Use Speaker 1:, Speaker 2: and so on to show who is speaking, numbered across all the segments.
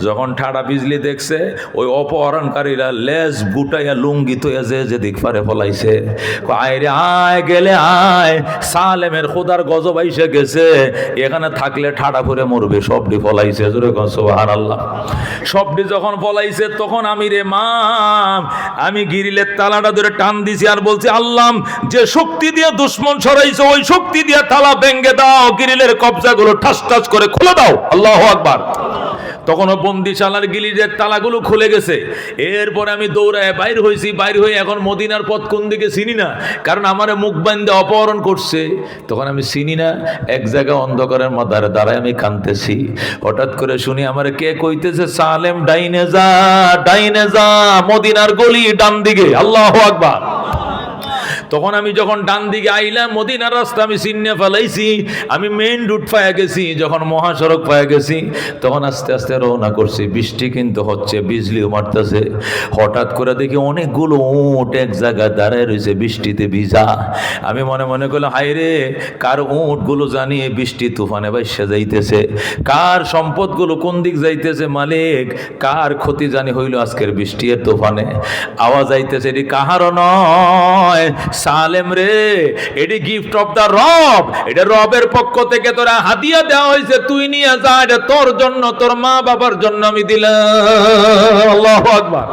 Speaker 1: যখন ঠাডা বিজলি দেখছে ওই অপহরণকারীরা লেজ গুটাইয়া লুঙ্গি তৈয়া যেদিক পারে ফলাইছে। আয় রে আয়, গেলে আয়, সালেমের খোদার গজব আইসে গেছে, এখানে থাকলে ঠাডা করে মরবে। সবটি ফলাইছে, জোরে কোন সুবহানাল্লাহ। সবটি যখন ফলাইছে তখন আমি রে মাম, আমি গিরিলের তালাটা ধরে টান দিছি আর বলছি, আল্লাহ যে শক্তি দিয়ে দুশ্মন সরাইছে ওই শক্তি দিয়ে তালা ভেঙে দাও, গিরিলের কবজাগুলো ঠাস ঠাস করে খুলে দাও। আল্লাহু আকবার। তখন বন্দিশালার গিলিজের তালাগুলো খুলে গেছে। এরপরে আমি দৌড়ায় বাইর হয়েছি। বাইর হয়ে এখন মদিনার পথ কোন দিকে চিনি না, কারণ আমার মুখ বান্ধে অপহরণ করছে। তখন আমি চিনি না, এক জায়গায় অন্ধকারের মাথায় দাঁড়ায় আমি কাঁদতেছি। হঠাৎ করে শুনি আমার কে কইতেছে, সালেম ডাইনে যা, ডাইনে যা, মদিনার গলি ডান দিকে। আল্লাহু আকবার। তখন আমি যখন ডান দিকে আইলাম, মদিনার রাস্তা আমি চিনে ফেলাইছি, আমি মেইন রুট পায়ে গেছি। যখন মহাসড়ক পায়ে গেছি তখন আস্তে আস্তে রওনা করছি। বৃষ্টি কিন্তু হচ্ছে, বিজলিও মারতেছে। হঠাৎ করে দেখি অনেকগুলো উট এক জায়গায় দাঁড়ায় রয়েছে, বৃষ্টিতে ভিজা। আমি মনে মনে করলাম, হাই রে, কার উটগুলো জানিয়ে বৃষ্টি তুফানে বাইসা যাইতেছে, কার সম্পদগুলো কোন দিক যাইতেছে, মালিক কার ক্ষতি জানি হইল আজকের বৃষ্টি এর তুফানে। আওয়াজ আইতেছে, এটি কাহারও নয়, সালেম রে, এটি গিফট অফ দা রব, এটা রবের পক্ষ থেকে তোরা হাদিয়া দেওয়া হয়েছে, তুই নিয়ে যা, এটা তোর জন্য, তোর মা বাবার জন্য আমি দিলাম। আল্লাহু আকবার।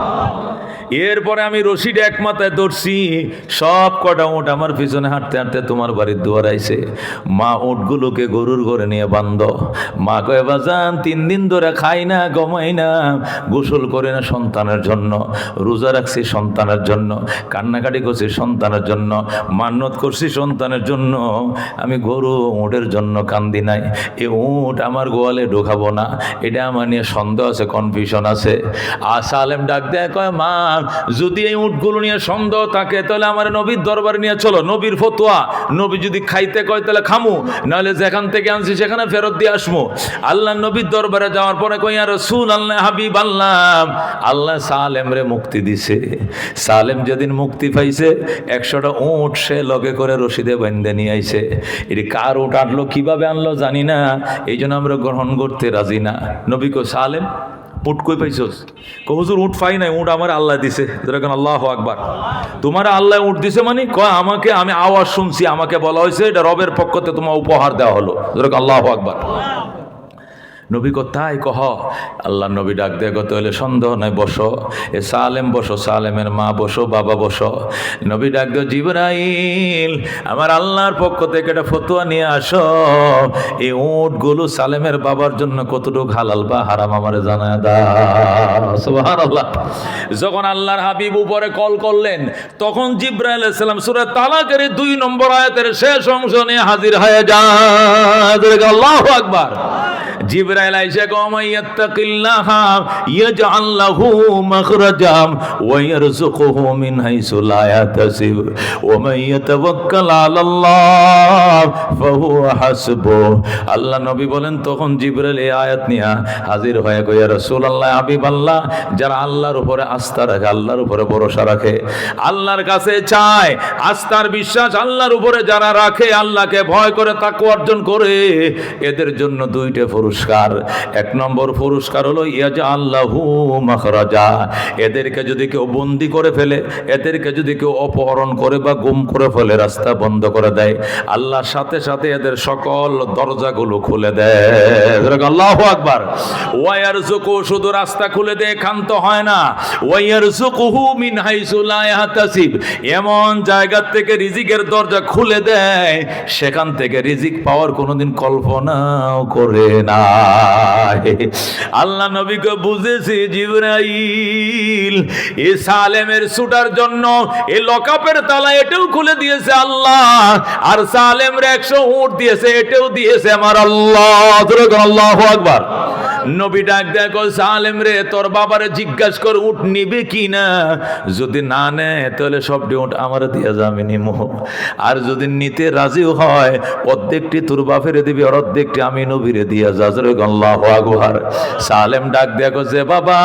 Speaker 1: এরপরে আমি রশিদ এক মাথায় ধরছি, সব কটা উট আমার পিছনে হাঁটতে হাঁটতে তোমার বাড়ির দুয়ার আইছে। মা উটগুলোকে গরুর ঘরে নিয়ে বান্ধ। মা কয়ে, বাজান 3 দিন ধরে খাই না, ঘুমাই না, গোসল করি না সন্তানের জন্য, রোজা রাখছি সন্তানের জন্য, কান্নাকাটি করছি সন্তানের জন্য, মান্যত করছি সন্তানের জন্য, আমি গরু উটের জন্য কান্দি নাই। এই উট আমার গোয়ালে ঢোকাবো না, এটা আমার নিয়ে সন্দেহ আছে, কনফিউশন আছে। সালেম ডাক দেয়, কয়, মা যদি এই উটগুলো নিয়ে সন্দেহ থাকে তাহলে আমার নবীর দরবারে নিয়ে চলো, নবীর ফতোয়া, নবী যদি খাইতে কয় তাহলে খামু, নাহলে যেখান থেকে আনছি সেখানে ফেরত দিয়ে আসবো। আল্লাহ নবীর দরবারে যাওয়ার পরে কই, ইয়া রাসূলুল্লাহ, হাবিব আল্লাহ, আল্লাহ সালেম রে মুক্তি দিছে। সালেম যেদিন মুক্তি পাইছে 100টা উট সে লগে করে রশিদে বান্ধে নিয়ে আইছে। এটি কার উট আনলো, কিভাবে আনলো জানি না, এই জন্য আমরা গ্রহণ করতে রাজি না। নবী কই, সালেম উট কই পাইছস? হুজুর উট পাই নাই, উট আমার আল্লাহ দিছে। যেরকম আল্লাহু আকবার। তোমার আল্লাহ উট দিছে মানে? কয়, আমাকে, আমি আওয়াজ শুনছি, আমাকে বলা হয়েছে এটা রবের পক্ষ থেকে তোমার উপহার দেওয়া হলো। যেরকম আল্লাহু আকবার। নবী কোথায়? কহ। আল্লাহ নবী ডাক দেয়, কত হলে সন্দেহ নাই, বসো। এ সালেম বসো, সালেমের মা বসো, বাবা বসো। নবী ডাক দেয়, জিবরাইল, আমার আল্লাহর পক্ষ থেকে একটা ফতোয়া নিয়ে আসো, এই উটগুলো সালেমের বাবার জন্য কতটুকু হালাল বা হারাম আমারে জানায় দাও। সুবহানাল্লাহ। যখন আল্লাহর হাবিব উপরে কল করলেন তখন জিবরাইল আলাইহিস সালাম সূরা তালাকের 2 নম্বর আয়াতের শেষ অংশ নিয়ে হাজির হয়ে যায়। আল্লাহু আকবার। জিবরাইল আইসা কয়, মাইয়াত্তাকিল্লাহা ইয়াজআল লাহু মাখরাজাম ওয়া ইয়ারযুকুহু মিন হাইসু লা ইয়াহতাসিব ওয়া মান ইয়াতাওয়াক্কাল আলাল্লাহ ফাহুয়া হাসবুহ। আল্লাহ নবী বলেন, তখন জিবরাইল এই আয়াত নিয়ে হাজির হয়ে কয়, ইয়া রাসূলুল্লাহ, হাবিবাল্লাহ, যারা আল্লাহর উপরে আস্থা রাখে, আল্লাহর উপরে ভরসা রাখে, আল্লাহর কাছে চায়, আস্থার বিশ্বাস আল্লাহর উপরে যারা রাখে, আল্লাহকে ভয় করে তাকওয়া অর্জন করে, এদের জন্য 2টা পুরস্কার। 1 নম্বর পুরস্কার হলো ইয়াজআল লাহু মাখরাজা, এদেরকে যদি কেউ বন্দী করে ফেলে, এদেরকে যদি কেউ অপহরণ করে বা গুম করে ফেলে, রাস্তা বন্ধ করে দেয়, আল্লাহর সাথে সাথে এদের সকল দরজাগুলো খুলে দেয়। আল্লাহু আকবার। ওয়া ইয়ারযুকু, শুধু রাস্তা খুলে দেয়, ক্ষান্ত হয় না। ওয়া ইয়ারযুকুহু মিন হাইসু লা ইয়াহতাসিব, এমন জায়গা থেকে রিজিকের দরজা খুলে দেয় সেখান থেকে রিজিক পাওয়ার কোনোদিন কল্পনাও করে না। আল্লাহ নবীকে বুঝেছি, জিবরাইল এই সালেমের ছুটার জন্য এই লকআপের তালা এটাও খুলে দিয়েছে আল্লাহ, আর সালেমরে 100 উট দিয়েছে, এটাও দিয়েছে আমার আল্লাহ। আল্লাহু আকবার। নবী ডাক দেখো, সালেম রে, তোর বাবারে জিজ্ঞাসা কর উট নিবে কি না, যদি না নেয় তাহলে সবটি উট আমার দিয়ে যাবে নিমো, আর যদি নিতে রাজিও হয় অর্ধেকটি তোর বাপেরে দিবি আর অর্ধেকটি আমি নবীরে দিয়া যা। আল্লাহু আকবার। সালেম ডাক দেখো, যে বাবা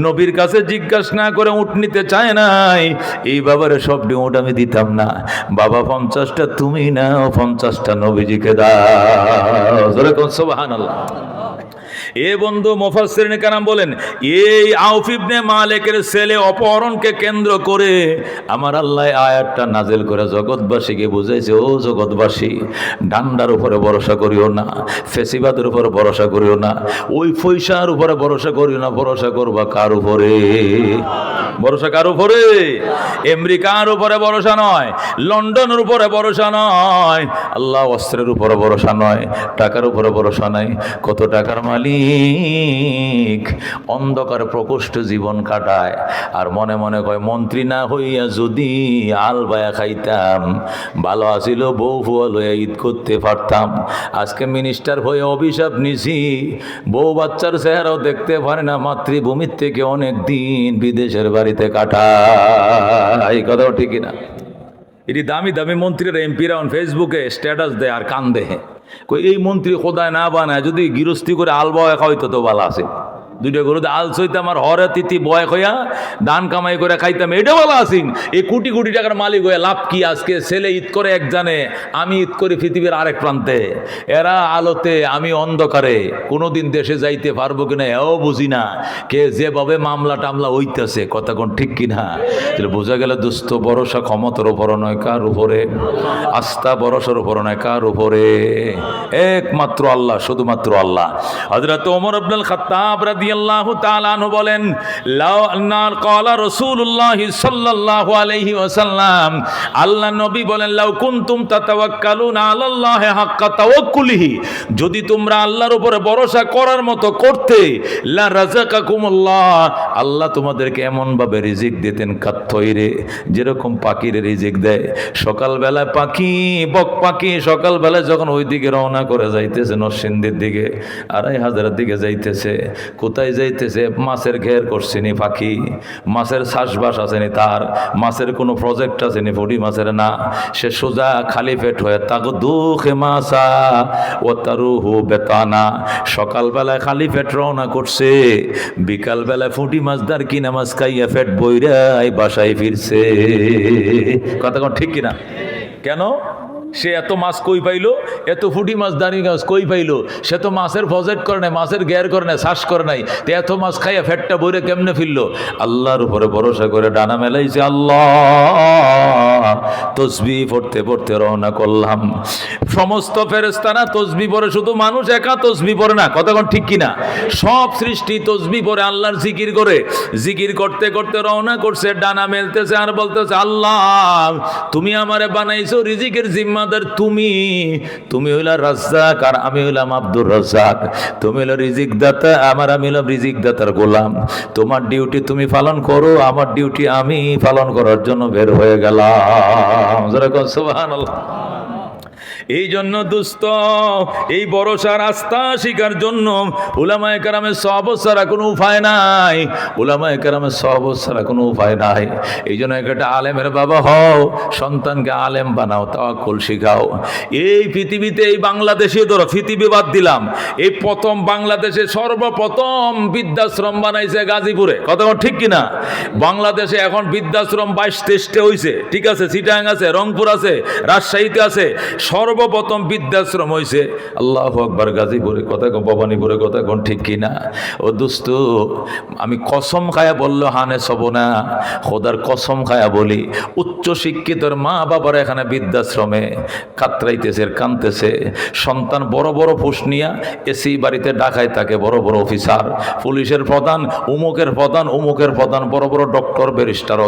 Speaker 1: নবীর কাছে জিজ্ঞাসা না করে উট নিতে চায় নাই, এই বাবারে সবটি উট আমি দিতাম না, বাবা 50টা তুমি নাও, 50টা নবীজিকে দাও। সুবহানাল্লাহ। এ বন্ধু মুফাসসিরিনে কেরাম বলেন, এই আউফ ইবনে মালিকের ছেলে অপহরণকে কেন্দ্র করে আমার আল্লাহ আয়াতটা নাজিল করে জগৎবাসীকে বুঝাইছে, ও জগৎবাসী, ডান্ডার উপরে ভরসা করিও না, ফেসিবাদের উপরে ভরসা করিও না, ওই পয়সার উপরে ভরসা করিও না, ভরসা করবা কার উপরে? ভরসা কার উপরে? আমেরিকার উপরে ভরসা নয়, লন্ডনের উপরে ভরসা নয়, আল্লাহ অস্ত্রের উপরে ভরসা নয়, টাকার উপরে ভরসা নাই। কত টাকার মালিক অন্ধকার প্রকোষ্ঠে জীবন কাটায় আর মনে মনে কয় মন্ত্রী না হইয়া যদি আল বায়া খাইতাম ভালো আছিল, বউ ফুয়া লইয়া ঈদ করতে পারতাম। আজকে মিনিস্টার হয়ে অভিশাপ নিছি, বউ বাচ্চার চেহারাও দেখতে পারে না, মাতৃভূমির থেকে অনেক দিন বিদেশের বাড়িতে কাটায়। এই কথাও ঠিক না? এটি দামি দামি মন্ত্রীরা এমপিরা ফেসবুকে স্ট্যাটাস দেয় আর কান্দে, কই এই মন্ত্রী খোদায় না বানায় যদি গৃহস্থী করে আল বয় খাওয়াইতো তো ভালো আছে, দুইটা গরুতে আল সইতাম আর হরে তিথি বয় হইয়া দান কামাই করে খাইতাম, এটা ভালো আসিন। এই কোটি কোটি টাকার মালিক হয়ে লাভ কি? আজকে ছেলে ঈদ করে এক জানে, আমি ঈদ করি পৃথিবীর আরেক প্রান্তে, এরা আলোতে আমি অন্ধকারে, কোনোদিন দেশে যাইতে পারবো কিনা এও বুঝি না, কে যেভাবে মামলা টামলা হইতেছে, কথা কোন ঠিক কিনা? তাহলে বোঝা গেল দোস্ত, ভরসা ক্ষমতার উপর নয়, কার উপরে? আস্থা ভরসার উপর নয়, কার উপরে? একমাত্র আল্লাহ, শুধুমাত্র আল্লাহ। হযরত ওমর ইবনে খাত্তাব রাদিয়াল্লাহু তাআলা আনহু বলেন, লাউ আন্না ক্বালা রাসূলুল্লাহ সাল্লাল্লাহু আলাইহি ওয়াসাল্লাম, আল্লাহ নবী বলেন, লাউ কুনতুম তাতাওয়াক্কালুনা আলাল্লাহি হাক্কা তাওয়াক্কুলিহি, যদি তোমরা আল্লাহর উপরে ভরসা করার মতো করতে, লা রাযাকাকুমুল্লাহ, আল্লাহ তোমাদেরকে এমন ভাবে রিজিক দিতেন, কাত্তইরে, যেরকম পাখির রিজিক দেয়। সকালবেলায় পাখি, বক পাখি সকালবেলায় যখন ওই দিকে রওনা করে যাইতেছে, নরসিংদীর দিকে, 2500 দিকে যাইতেছে, কোথায় যাইতেছে? মাছের ঘের করছেনি পাখি, মাছের চাষবাস আসেনি তার, মাছের কোনো প্রজেক্ট আসেনি, ফুটি মাছের না, সে সোজা খালি পেট হয়ে তাকে দুঃখে মাছা ও তারুহু বেতানা, সকালবেলায় খালি পেট রওনা করছে, বিকালবেলায় ফুটি মাছদার কিনা মাছ খাইয়া পেট বইরাই বাসায় ফিরছে। কথা কোন ঠিক কিনা? কেন? সে এত মাছ কই পাইলো, এত ফুটি মাছ দাঁড়িয়ে গাছ কই পাইলো? সে তো মাছের প্রজেক্ট করে নাই, মাছের গ্যার করে নাই, শ্বাস করে নাই, তো এত মাছ খাইয়া ফেটটা বইরে কেমনে ফিরলো? আল্লাহর উপরে ভরসা করে ডানা মেলাইছে, আল্লাহ তসবিহ পড়তে পড়তে রওনা করলাম। সমস্ত ফেরেশতারা তসবিহ পড়ে, শুধু মানুষ একা তসবিহ পড়ে না, কথা কোন ঠিক কিনা? সব সৃষ্টি তসবিহ পড়ে, আল্লাহর জিকির করে, জিকির করতে করতে রওনা করছে, ডানা মেলতেছে আর বলতেছে, আল্লাহ তুমি আমারে বানাইছো রিজিকের জিম্মাদার, তুমি তুমি হইলা রাজ্জাক আর আমি হইলাম আব্দুর রাজ্জাক, তুমি হইলা রিজিক দাতা, আমি হইলাম রিজিক দাতার গোলাম, তোমার ডিউটি তুমি পালন করো, আমার ডিউটি আমি পালন করার জন্য বের হয়ে গেলাম। যারা কোন সুবহানাল্লাহ। এই জন্য দোস্ত, এই ভরসার আস্থা শিকার জন্য উলামায়ে কেরামের সহবত ছাড়া কোনো উপায় নাই, উলামায়ে কেরামের সহবত ছাড়া কোনো উপায় নাই। এই জন্য একটা আলেমের বাবা হও, সন্তানকে আলেম বানাও, তাওয়াক্কুল শিখাও। এই পৃথিবীতে, এই বাংলাদেশে ধরো, পৃথিবী বাদ দিলাম, এই প্রথম বাংলাদেশে সর্বপ্রথম বৃদ্ধাশ্রম বানাইছে গাজীপুরে, কথা ঠিক কিনা? বাংলাদেশে এখন বৃদ্ধাশ্রম 22-23টে হয়েছে, ঠিক আছে, চিটাং আছে, রংপুর আছে, রাজশাহীতে আছে, সর্বপ্রথম বৃদ্ধাশ্রম হয়েছে আল্লাহু আকবার গাজীপুরে, কথা ভবানীপুরে, কথা কোন ঠিক কিনা? ও দোস্ত, আমি কসম খায়া বললো হানে সব না, খোদার কসম খায়া বলি, উচ্চ শিক্ষিতর মা বাবার এখানে বৃদ্ধাশ্রমে কাতরাইতেছে, কানতেছে, সন্তান বড় বড় পোস্ট নিয়া এসি বাড়িতে ডাকায় তাকে, বড় বড় অফিসার, পুলিশের প্রধান, উমুকের প্রধান, উমুকের প্রধান, বড় বড় ডক্টর ব্যারিস্টার,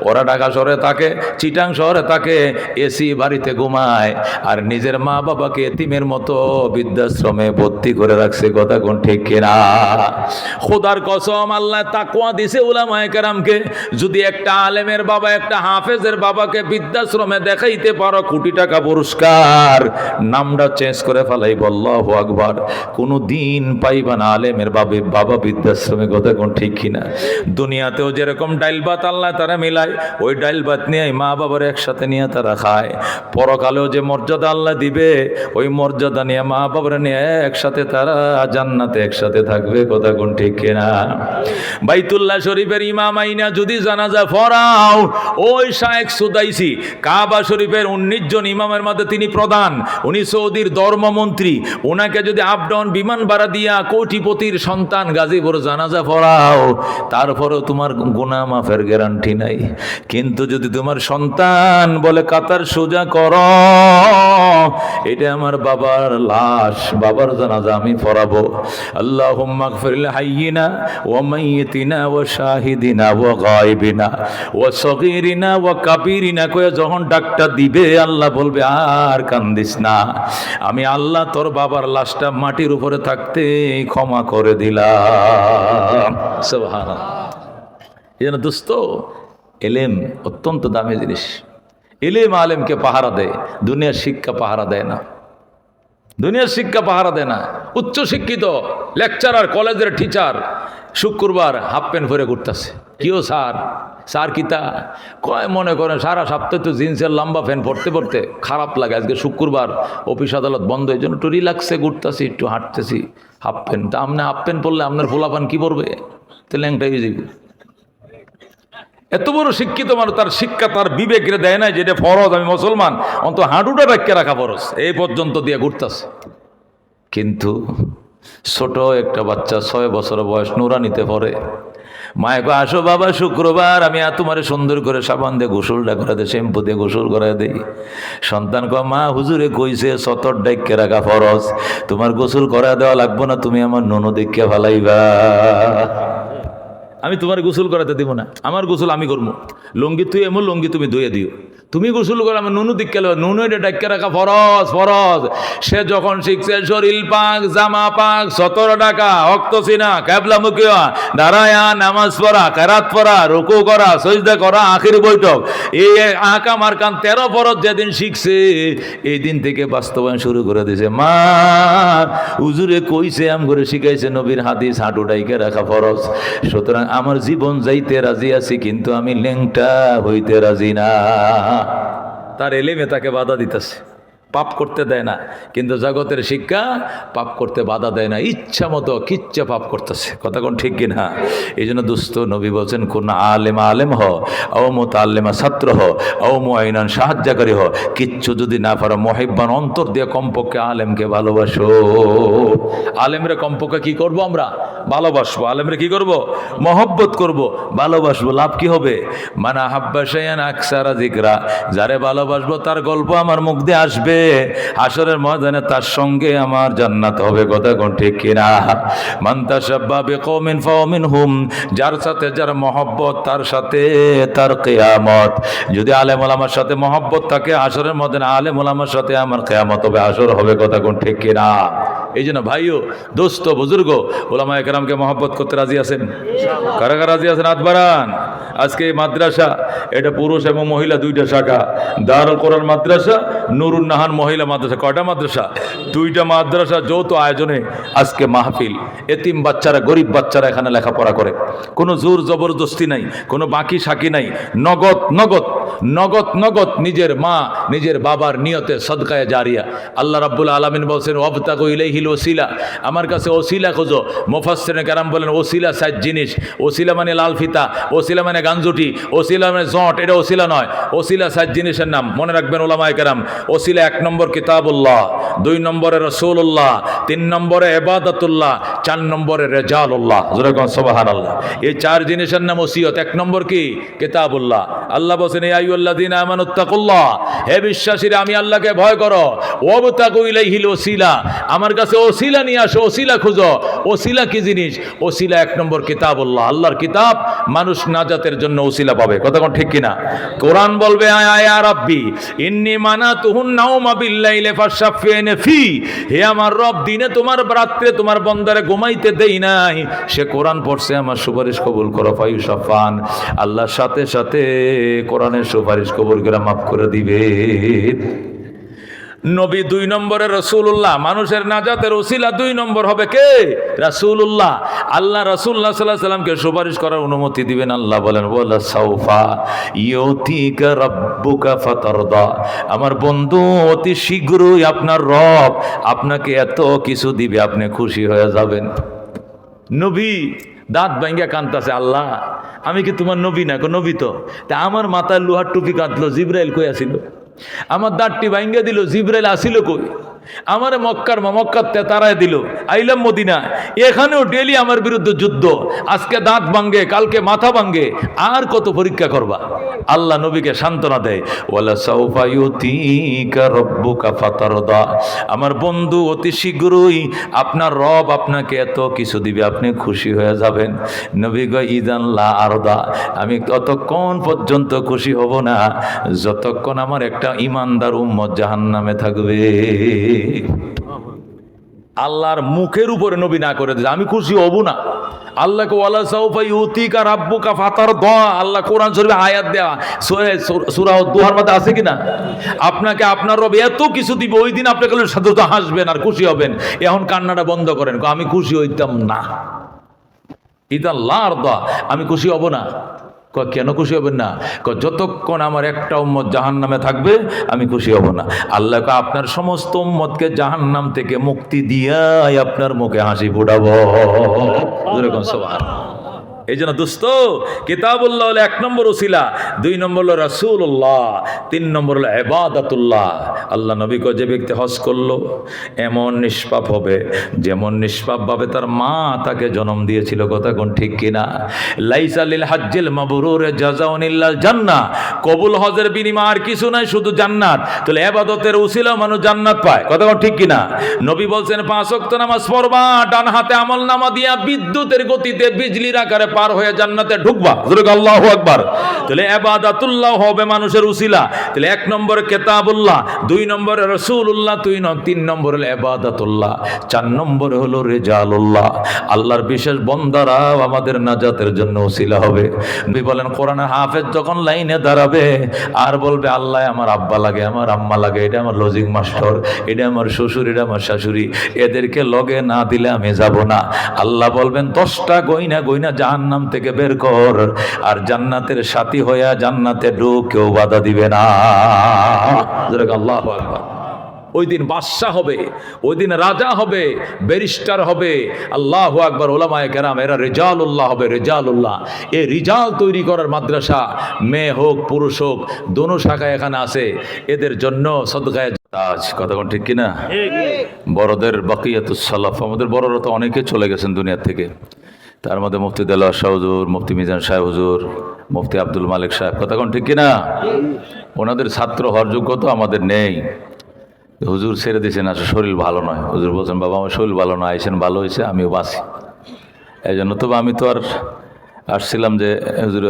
Speaker 1: ওরা ঢাকা শহরে থাকে, চিটাং শহরে থাকে, এসি বাড়িতে ঘুমায়, আর নিজের মা বাবাকে এতিমের মতো বৃদ্ধাশ্রমে ভর্তি করে রাখছে, কথা কোন ঠিক কিনা? খোদার কসম, আল্লাহ তাকওয়া দিছে উলামায়ে কেরামকে, যদি একটা আলেমের বাবা, একটা হাফেজের বাবাকে বৃদ্ধাশ্রমে দেখাইতে পারো, কোটি টাকা পুরস্কার, নামটা চেঞ্জ করে ফেলাইব, আল্লাহু আকবার। কোনো দিন পাইবা না আলেমের বাবা বৃদ্ধাশ্রমে, কথা কোন ঠিক কিনা? দুনিয়াতেও যেরকম ডাইল ভাত আল্লাহ তারা মিলায়, ওই ডাইল ভাত নিয়ে মা বাবার একসাথে নিয়ে তারা খায়, পরকালেও যে মর্যাদা মর্যাদা আল্লাহ দিবে, ওই মর্যাদা নিয়ে মা বাবারা নিয়ে একসাথে তারা জান্নাতে একসাথে থাকবে। কথা কোন ঠিক কিনা? বাইতুল্লাহ শরীফের ইমাম আইনা যদি জানাজা পড়াও, ওই শায়েখ সুদাইসি কাবা শরীফের 19 জন ইমামের মধ্যে তিনি প্রধান, উনি সৌদির ধর্মমন্ত্রী, ওনাকে যদি আপ ডাউন বিমান ভাড়া দিয়া কোটিপতির সন্তান গাজীপুর জানাজা পড়াও, তারপরেও তোমার গুনাহ মাফের গ্যারান্টি নাই। কিন্তু যদি তোমার সন্তান বলে কাতার সোজা কর, এটা আমার বাবার লাশ, বাবার জানাজা আমি পড়াবো, আল্লাহুম্মা গফির হাইয়িনা ওয়া মাইয়িতিনা ওয়া শাহিদিনা ওয়া গায়বিনা ওয়া সগীরিনা ওয়া কাবীরিনা কয়ে যখন ডাকটা দিবে, আল্লাহ বলবে আর কান্দিস না, আমি আল্লাহ তোর বাবার লাশটা মাটির উপরে থাকতে ক্ষমা করে দিলাম। সুবহানাল্লাহ। এজন্য দোস্ত, এলেম অত্যন্ত দামি জিনিস। এলেম আলেমকে পাহারা দেয়, দুনিয়ার শিক্ষা পাহারা দেয় না। দুনিয়ার শিক্ষা পাহারা দেয় না। উচ্চ শিক্ষিত লেকচারার, কলেজের টিচার শুক্রবার হাফ প্যান্ট পরে ঘুরতেছে, কিও স্যার, স্যার কিতা কয়, মনে করেন সারা সপ্তাহে তো জিন্সের লম্বা প্যান্ট পরতে পরতে খারাপ লাগে, আজকে শুক্রবার অফিস আদালত বন্ধ, এই জন্য একটু রিল্যাক্সে ঘুরতেছি, একটু হাঁটতেছি হাফ প্যান্ট। তা আপনি হাফ প্যান্ট পরলে আপনার পোলাপান কি পরবে? তো ল্যাংটা হয়ে যাবে। এত বড় শিক্ষিত মানুষ, তার শিক্ষা তার বিবেকে দেয় না যেটা ফরজ, আমি মুসলমান, অন্ত হাঁটুটা রাখিয়ে রাখা ফরজ, এই পর্যন্ত দিয়ে ঘুরতেছে। কিন্তু ছোট একটা বাচ্চা 6 বছর বয়স নুরানিতে পড়ে, মায়ে কয় আসো বাবা শুক্রবার, আমি তোমারে সুন্দর করে সাবান দিয়ে গোসলটা করে দেয়, শ্যাম্পু দিয়ে গোসল করে দেই। সন্তান কয় মা হুজুরে কইছে সতর ডাইকে রাখা ফরজ, তোমার গোসল করা দেওয়া লাগবো না, তুমি আমার নুনু দেখে ভালাইবা, আমি তোমার গোসল করাতে দিব না, আমার গোসল আমি করবো। লুঙ্গি তুই এমন লুঙ্গি তুমি ধুয়ে দিও, তুমি গোসল করো, আমার নুনু দিকে নুনু এটা ডাক্কে রাখা ফরজ ফরজ। সে যখন শিখছে শরীর পাক, জামা পাক, 17 টাকা, অক্ত সিনা, ক্যাবলা মুখিয়া, দাঁড়ায়া, নামাজ পড়া, কেরাত পড়া, রুকু করা, সজদা করা, আখির বৈঠক, এই আঁকা মারকান 13 ফরজ যেদিন শিখছে, এই দিন থেকে বাস্তবায়ন শুরু করে দিয়েছে। মা হুজুরে কইছে, আম করে শিখাইছে নবীর হাদিস, হাঁটু ডাইকে রাখা ফরজ। সুতরাং আমার জীবন যাইতে রাজি আছি, কিন্তু আমি ল্যাংটা হইতে রাজি না। তার এলেমে তাকে বাধা দিতেছে, পাপ করতে দেয় না, কিন্তু জগতের শিক্ষা পাপ করতে বাধা দেয় না, ইচ্ছা মতো কিচ্ছা পাপ করতেছে। কথা কোন ঠিক কিনা? এই জন্য দুস্থ নবী বলছেন, কোন আলেম আলেম হ, ও মুতাআল্লিমা ছাত্র হ, ও মুআইনান সাহায্যকারী হ, কিচ্ছু যদি না পারো মুহিব্বান অন্তর দিয়ে কমপক্ষে আলেমকে ভালোবাসো। আলেমরে কমপক্ষে কি করব? আমরা ভালোবাসবো। আলেমরে কি করব? মহব্বত করব, ভালোবাসবো। লাভ কি হবে? মানা হাব্বা শাইআন আকসারা যিকরা, যারে ভালোবাসবো তার গল্প আমার মুখ দিয়ে আসবে, হাসরের ময়দানে তার সঙ্গে আমার জান্নাত হবে। কথা কোন ঠিক কিনা? মান তাশাব্বা বিকওমিন ফাহুয়া মিনহুম, যার সাথে যার মহব্বত তার সাথে তার কিয়ামত। যদি আলেম ওলামার সাথে মহব্বত থাকে, হাসরের ময়দানে আলেম ওলামার সাথে আমার কিয়ামত হবে, হাসর হবে। কথা কোন ঠিক কিনা? এই জন্য ভাইও, দোস্ত, বুজুর্গ, ওলামায়ে কেরামকে মহব্বত করতে রাজি আছেন? কারা কারা রাজি আছেন? হাত বাড়ান। আজকে এই মাদ্রাসা, এটা পুরুষ এবং মহিলা 2টা শাখা, দারুল কোরআন মাদ্রাসা, নুরুন নাহান মহিলা মাদ্রাসা। কয়টা মাদ্রাসা? 2টা মাদ্রাসা যৌথ আয়োজনে আজকে মাহফিল। এতিম বাচ্চারা, গরিব বাচ্চারা এখানে লেখাপড়া করে, কোনো জোর জবরদস্তি নাই, কোনো বাকি সাকি নাই, নগদ নগদ নগদ নগদ নিজের মা নিজের বাবার নিয়তে সদকায়ে জারিয়া। আল্লাহ রাব্বুল আলামিন বলছেন, ওয়াবতাগু ইলাইহিল ওসিলা, আমার কাছে ওসিলা খোঁজো। মুফাসসিরিনে কেরাম বলেন, ওসিলা 7 জিনিস। ওসিলা মানে লাল ফিতা, ওসিলা মানে গাঞ্জুটি, ওসিলা মানে জট, এটা ওসিলা নয়। ওসিলা 7 জিনিসের নাম, মনে রাখবেন ওলামায়ে কেরাম। ওসিলা 1 নম্বর কিতাবুল্লাহ, 2 নম্বরে রাসূলুল্লাহ, 3 নম্বরে ইবাদাতুল্লাহ, 4 নম্বরে রিজালুল্লাহ। জোরে কোন সুবহানাল্লাহ। এই 4 জিনিসের নাম ওসিয়ত। 1 নম্বর কি? কিতাবুল্লাহ। আল্লাহ বলেন, ইয়া আইয়ুহাল্লাযীনা আমানুত্তাকুল্লাহ, হে বিশ্বাসীরা আমি আল্লাহকে ভয় করো। ওয়াবতাগু ইলাইহিল ওসিলা, আমার কাছে ওসিলা নিয়ে আসো, ওসিলা খুঁজো। ওসিলা কি জিনিস? ওসিলা 1 নম্বর কিতাবুল্লাহ, আল্লাহর কিতাব। মানুষ নাজাতের জন্য ওসিলা পাবে। কথা কোন ঠিক কিনা? কোরআন বলবে, আয়া রাব্বি ইন্নী মানাতুহুন নাওমা বিল্লাইলি ফাশাফিনি ফি, হে আমার রব, দিনে তোমার, রাত্রে তোমার বান্দারে ঘুমাইতে দেই নাই, সে কোরআন পড়ছে, আমার সুপারিশ কবুল করো। ফায়ুশাফান, আল্লাহর সাথে সাথে কোরআনের সুপারিশ কবুল করে মাফ করে দিবে। নবী 2 নম্বরে রাসূলুল্লাহ, মানুষের নাজাতের ওসিলা 2 নম্বর হবে কে? রাসূলুল্লাহ। আল্লাহ রাসূলুল্লাহ সাল্লাল্লাহু আলাইহি সাল্লামকে সুপারিশ করার অনুমতি দিবেন। আল্লাহ বলেন ওয়ালা সাউফা ইউতিকা রাব্বুকা ফাতারদা, আমার বন্ধু অতি শীঘ্রই আপনার রব আপনাকে এত কিছু দিবে আপনি খুশি হয়ে যাবেন। নবী দাঁত ভাঙ্গা কাঁদতেছে, আল্লাহ আমি কি তোমার নবী না? নবী তো। তা আমার মাথায় লোহার টুপি কাঁদলো, জিব্রাইল কই আসিল? আমার দাঁতটি ভাঙ্গা দিল, জিব্রাইল আসিল কই? আমারে মক্কাতে তারায় দিল, আইলাম মদিনা, এখানেও ডেলি আমার বিরুদ্ধে যুদ্ধ, আজকে দাঁত ভাঙ্গে কালকে মাথা ভাঙ্গে, আর কত পরীক্ষা করবা? আল্লাহ নবীকে সান্ত্বনা দেয়, ওয়ালা সাউফা ইউতিকা রাব্বুকা ফাতারদা, আমার বন্ধু অতি শীঘ্রই আপনার রব আপনাকে এত কিছু দিবে আপনি খুশি হয়ে যাবেন। নবী কয় ইদান লা আরদা, আমি ততক্ষণ পর্যন্ত খুশি হব না যতক্ষণ আমার একটা ঈমানদার উম্মত জাহান্নামে থাকবে। আল্লাহর মুখের উপরে নবী না করে দিয়েছে, আমি খুশি হব না। আল্লাহকে ওয়ালা সাউফা ইউতিকা রাব্বুকা ফাতারদা, আল্লাহ কোরআন শরীফে আয়াত দেয়া সূরা দুহার মধ্যে আছে কিনা? আপনাকে আপনার রব এত কিছু দিবে, ওই দিন আপনি সাথে হাসবেন আর খুশি হবেন। এখন কান্নাটা বন্ধ করেন, আমি খুশি হইতাম না। ইদান লা আরদা, আমি খুশি হব না। কেন খুশি হবেন না? যতক্ষণ আমার একটা উম্মত জাহান্নামে থাকবে আমি খুশি হব না। আল্লাহ আপনার সমস্ত উম্মতকে জাহান্নাম থেকে মুক্তি দিয়াই আপনার মুখে হাসি ফোটাবো। সুবহানাল্লাহ। এই জন্য দোস্ত, কিতাবুল্লাহ হলো 1 নম্বর ওসিলা, 2 নম্বর হলো রাসূলুল্লাহ, 3 নম্বর হলো ইবাদাতুল্লাহ। আল্লাহ নবী কয়, যে ব্যক্তি হজ করলো এমন নিষ্পাপ হবে যেমন নিষ্পাপ ভাবে তার মা তাকে জন্ম দিয়েছিল। কথা কোন ঠিক কিনা? লাইসা লিল হাজ্জিল মাবরুর জাযাউন ইল্লাল জান্নাহ, কবুল হজের বিনিময় আর কিছু নাই, শুধু জান্নাত। তাহলে ইবাদতের ওসিলা মানুষ জান্নাত পায়। কথা কোন ঠিক কিনা? নবী বলছেন 5 ওয়াক্ত নামাজ পড়বা, ডান হাতে আমলনামা দিয়া বিদ্যুতের গতিতে বিজলির আকারে পার হয়ে জান্নাতে ঢুকবা। আল্লাহু আকবার। তাহলে ইবাদাতুল্লাহ হবে মানুষের উসিলা। তাহলে 1 নম্বরে কিতাবুল্লাহ, 2 নম্বরে রাসূলুল্লাহ, 3 নম্বরে হলো ইবাদাতুল্লাহ, 4 নম্বরে হলো রিজালুল্লাহ। আল্লাহর বিশেষ বান্দারা আমাদের নাজাতের জন্য উসিলা হবে। নবী বলেন, কোরআনের হাফেজ যখন লাইনে দাঁড়াবে আর বলবে আল্লাহ আমার আব্বা লাগে, আমার আম্মা লাগে, এটা আমার লজিক মাস্টার, এটা আমার শ্বশুর, এটা আমার শাশুড়ি, এদেরকে লগে না দিলে আমি যাব না। আল্লাহ বলবেন 10টা গয়না গয়না জাহান্নাম থেকে বের কর, আর জান্নাতের সাথী হইয়া জান্নাতে ঢুক, কেউ বাধা দিবে না। আল্লাহু আকবার। ওই দিন বাদশা হবে, ওই দিন রাজা হবে, ব্যারিস্টার হবে। আল্লাহু আকবার। ওলামায়ে কেরাম এরা রিজালুল্লাহ হবে, রিজালুল্লাহ। এই রিজাল তৈরি করার মাদ্রাসা, মেয়ে হোক পুরুষ হোক দোনো শাখা এখানে আছে, এদের জন্য সদকায়ে তাজ। কথা কোন ঠিক কিনা? বড়দের বাকিয়াতুস সালাফ, আমাদের বড়রা তো অনেকে চলে গেছেন দুনিয়া থেকে, তার মধ্যে মুফতি দেলোয়ার শাহ হুজুর, মুফতি মিজান সাহেব হুজুর, মুফতি আব্দুল মালিক সাহেব। কথা কোন ঠিক কিনা? ওনাদের ছাত্র হওয়ার যোগ্যতা আমাদের নেই। হুজুর ছেড়ে দিয়েছেন, আসলে শরীর ভালো নয়। হুজুর বলছেন, বাবা আমার শরীর ভালো নয়, আইসেন ভালো হয়েছে, আমিও বাঁচি। এই জন্য তবে আমি তো আর আসছিলাম যে হুজুর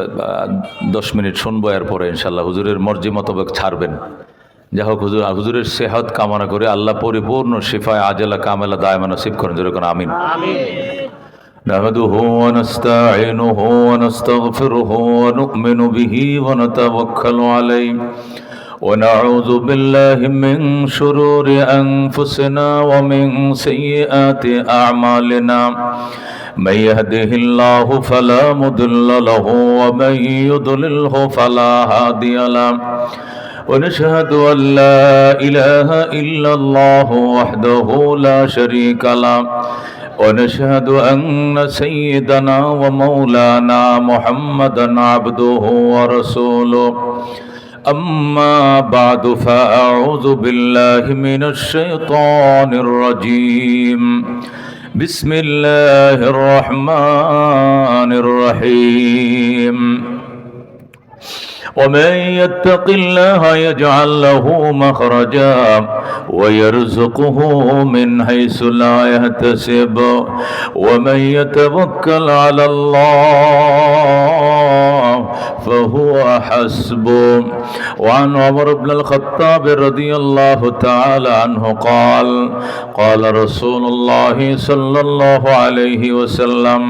Speaker 1: 10 মিনিট শুনবো, এরপরে ইনশাল্লাহ হুজুরের মর্জি মোতাবেক ছাড়বেন। যাই হোক, হুজুরের সেহত কামনা করে আল্লাহ পরিপূর্ণ শিফায়ে আজলা কামেলা দায়মা নসিব করেন। যেরকম আমিন। نحمده ونستعينه ونستغفره ونؤمن به ونتوكل عليه ونعوذ بالله من شرور أنفسنا ومن سيئات أعمالنا من يهده الله فلا مضل له ومن يضلله فلا هادي له ونشهد أن لا إله إلا الله وحده لا شريك له ونشهد أن سيدنا ومولانا محمدا عبده ورسوله أما بعد فأعوذ بالله من الشيطان الرجيم بسم الله الرحمن الرحيم ومن يتق الله يجعل له مخرجا ويرزقه من حيث لا يحتسب ومن يتوكل على الله فهو حسبه. وعن عمر بن الخطاب رضي الله تعالى عنه قال قال رسول الله صلى الله عليه وسلم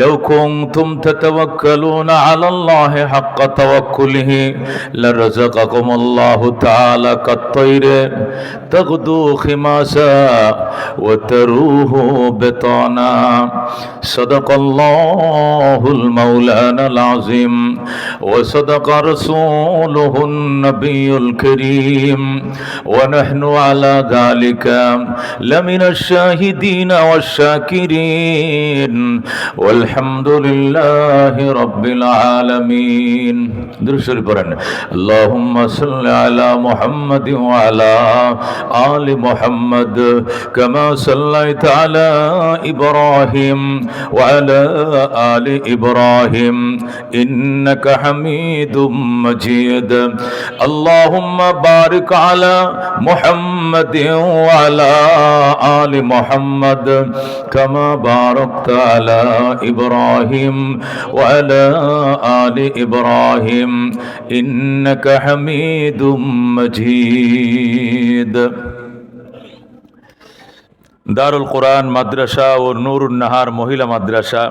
Speaker 1: لو كنتم تتوكلون على الله حق توكله لرزقكم الله تعالى كالطير تغدو خماسا وتروه بطانا. صدق الله المولانا العظيم وصدق رسوله النبي الكريم ونحن على ذلك لمن الشاهدين والشاكرين والحمد لله رب العالمين. درود شريف পড়েন اللهم صل على محمد وعلى آل محمد كما صليت على إبراهيم وعلى آل إبراهيم إنك حميد مجيد. اللهم بارك على محمد وعلى آل محمد كما باركت على إبراهيم وعلى آل إبراهيم إنك حميد مجيد. দারুল কোরআন মাদ্রাসা ও নুরুন নাহার মহিলা মাদ্রাসা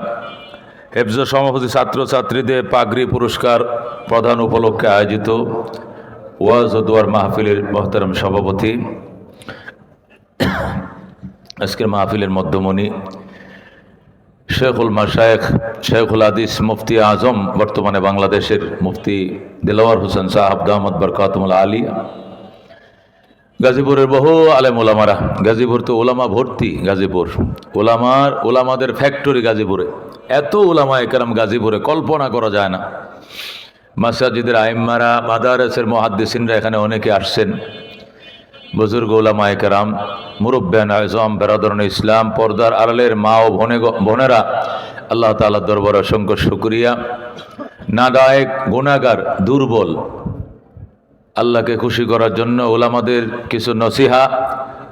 Speaker 1: হেফজ সমাপতি ছাত্রছাত্রীদের পাগড়ি পুরস্কার প্রদান উপলক্ষে আয়োজিত ওয়াজ ও দোয়ার মাহফিলের মোহতারাম সভাপতি, আজকের মাহফিলের মধ্যমণি শেখুল মাশায়েখ শেখুল হাদিস মুফতি আজম বর্তমানে বাংলাদেশের মুফতি দিলওয়ার হোসেন সাহাব দামাত বরকাতুল আলিয়া, গাজীপুরের বহু আলেম ওলামারা, গাজীপুর তো ওলামা ভর্তি, গাজীপুর ওলামাদের ফ্যাক্টরি গাজীপুরে, এত ওলামা একরাম গাজীপুরে কল্পনা করা যায় না। মাসাজিদের আইম্মারা, মাদারেসের মুহাদ্দিসিনরা এখানে অনেকে আসছেন, বুজুর্গ ওলামা একরাম, মুরব্বিয়ান আযম, বেরাদরান ইসলাম, পর্দার আড়ালের মা ও বোনেরা, আল্লাহ তাআলার দরবারে অসংখ্য শুকরিয়া। নাদায়েক, গুনাহগার, দুর্বল, আল্লাহকে খুশি করার জন্য ওলামাদের কিছু নসিহা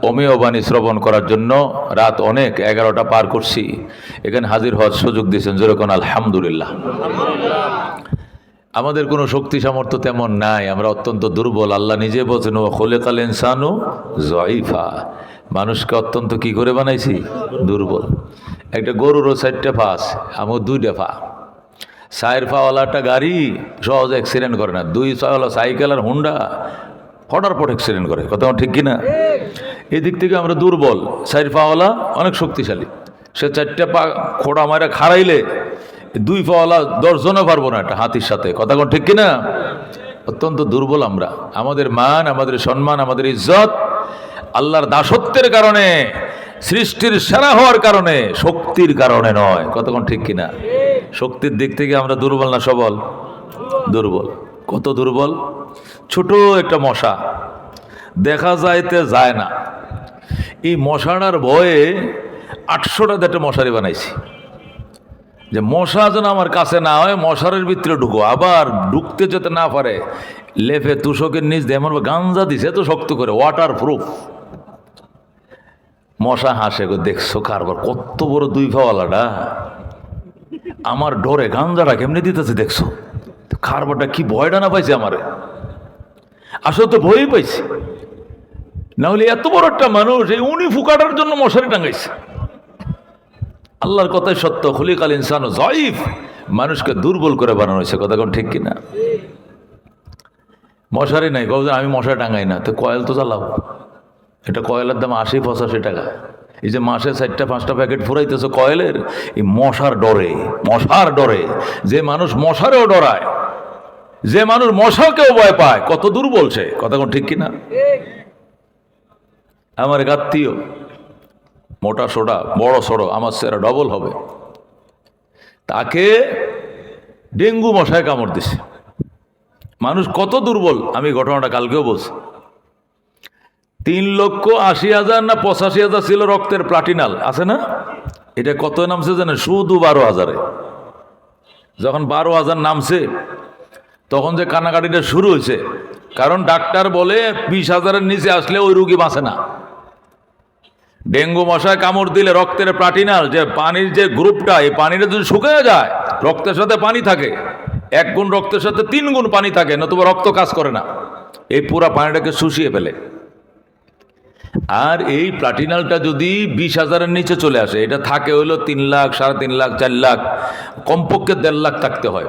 Speaker 1: অমেয় বাণী শ্রবণ করার জন্য রাত অনেক 11টা পার করছি, এখানে হাজির হওয়ার সুযোগ দিয়েছেন, যেরকম আলহামদুলিল্লাহ। আমাদের কোনো শক্তি সামর্থ্য তেমন নাই, আমরা অত্যন্ত দুর্বল। আল্লাহ নিজে বলছেন ও খোলেকাল ইনসানু জয়ীফা, মানুষকে অত্যন্ত কি করে বানাইছি? দুর্বল। একটা গরুরও 4টা পা আছে, আমার 2টা পা। 4 পাওয়ালাটা গাড়ি সহজে অ্যাক্সিডেন্ট করে না, 2 পাওয়ালা সাইকেল আর হুন্ডা ফটারপট অ্যাক্সিডেন্ট করে, কথা ঠিক কিনা? এই দিক থেকে আমরা দুর্বল। 4 পাওয়ালা অনেক শক্তিশালী, সে 4টা পা খোড়া মারা খাড়াইলে 2 পাওয়ালা 10 জনও পারবো না একটা হাতির সাথে, কথা ঠিক কিনা? অত্যন্ত দুর্বল আমরা। আমাদের মান, আমাদের সম্মান, আমাদের ইজ্জত আল্লাহর দাসত্বের কারণে, সৃষ্টির সেরা হওয়ার কারণে, শক্তির কারণে নয়, কতক্ষণ ঠিক কিনা? শক্তির দিক থেকে আমরা দুর্বল না সবল? দুর্বল। কত দুর্বল? ছোট একটা মশা দেখা যাইতে যায় না, এই মশাটার ভয়ে 800টা একটা মশারি বানাইছি, যে মশা যেন আমার কাছে না হয়, মশারের ভিতরে ঢুকো, আবার ঢুকতে যেতে না পারে লেফে তুষকের নিচ দিয়ে এমন গাঞ্জা দিছে তো শক্ত করে, ওয়াটার প্রুফ। মশা হাসে, দেখছো কারবার কত বড় 2 পাওয়ালাটা, আমার ডরে গাঞ্জাটা কেমনি দিতেছে দেখছো, কারবারটা কি ভয়টা না পাইছে আমারে, আসলে তো ভয়ই পাইছে, না হলে এত বড় একটা মানুষ এই উনি ফুকাটার জন্য মশারি টাঙ্গাইছে। আল্লাহর কথাই সত্য, খুলিকাল ইনসানু জয়ীফ, মানুষকে দুর্বল করে বানানো হয়েছে, কথা কোন ঠিক কিনা? মশারি নাই, আমি মশারি টাঙ্গাই না, তো কয়েল তো চালাও, এটা কয়েলের দাম 80-85 টাকা। এই যে মাসে 4টা-5টা প্যাকেট ফুরাইতেছে কয়েলের, এই মশার ডরে যে মানুষ মশারেও ডরায়, যে মানুষ মশাকেও ভয় পায়, কত দুর্বল সে, কথা কোন ঠিক কিনা? আমার এক আত্মীয় মোটা সোটা বড় সড়ো, আমার সেরা ডবল হবে, তাকে ডেঙ্গু মশায় কামড় দিছে। মানুষ কত দুর্বল, আমি ঘটনাটা কালকেও বলছি। 3,80,000 না 85,000 ছিল রক্তের প্লাটিনাল, আছে না? এটা কত নামছে জানেন? শুধু 12,000-এ। যখন 12,000 নামছে তখন যে কানাকাটিটা শুরু হয়েছে, কারণ ডাক্তার বলে 20,000-এর নিচে আসলে ওই রুগী বাঁচে না। ডেঙ্গু মশায় কামড় দিলে রক্তের প্লাটিনাল, যে পানির যে গ্রুপটা, এই পানিটা যদি শুকিয়ে যায়, রক্তের সাথে পানি থাকে, 1 গুণ রক্তের সাথে 3 গুণ পানি থাকে, নতুবা রক্ত কাজ করে না, এই পুরা পানিটাকে শুষিয়ে ফেলে। আর এই প্লাটিনালটা যদি 20,000-এর নিচে চলে আসে, এটা থাকে হইলো 3 লাখ, 3.5 লাখ, 4 লাখ, কমপক্ষে 1.5 লাখ থাকতে হয়।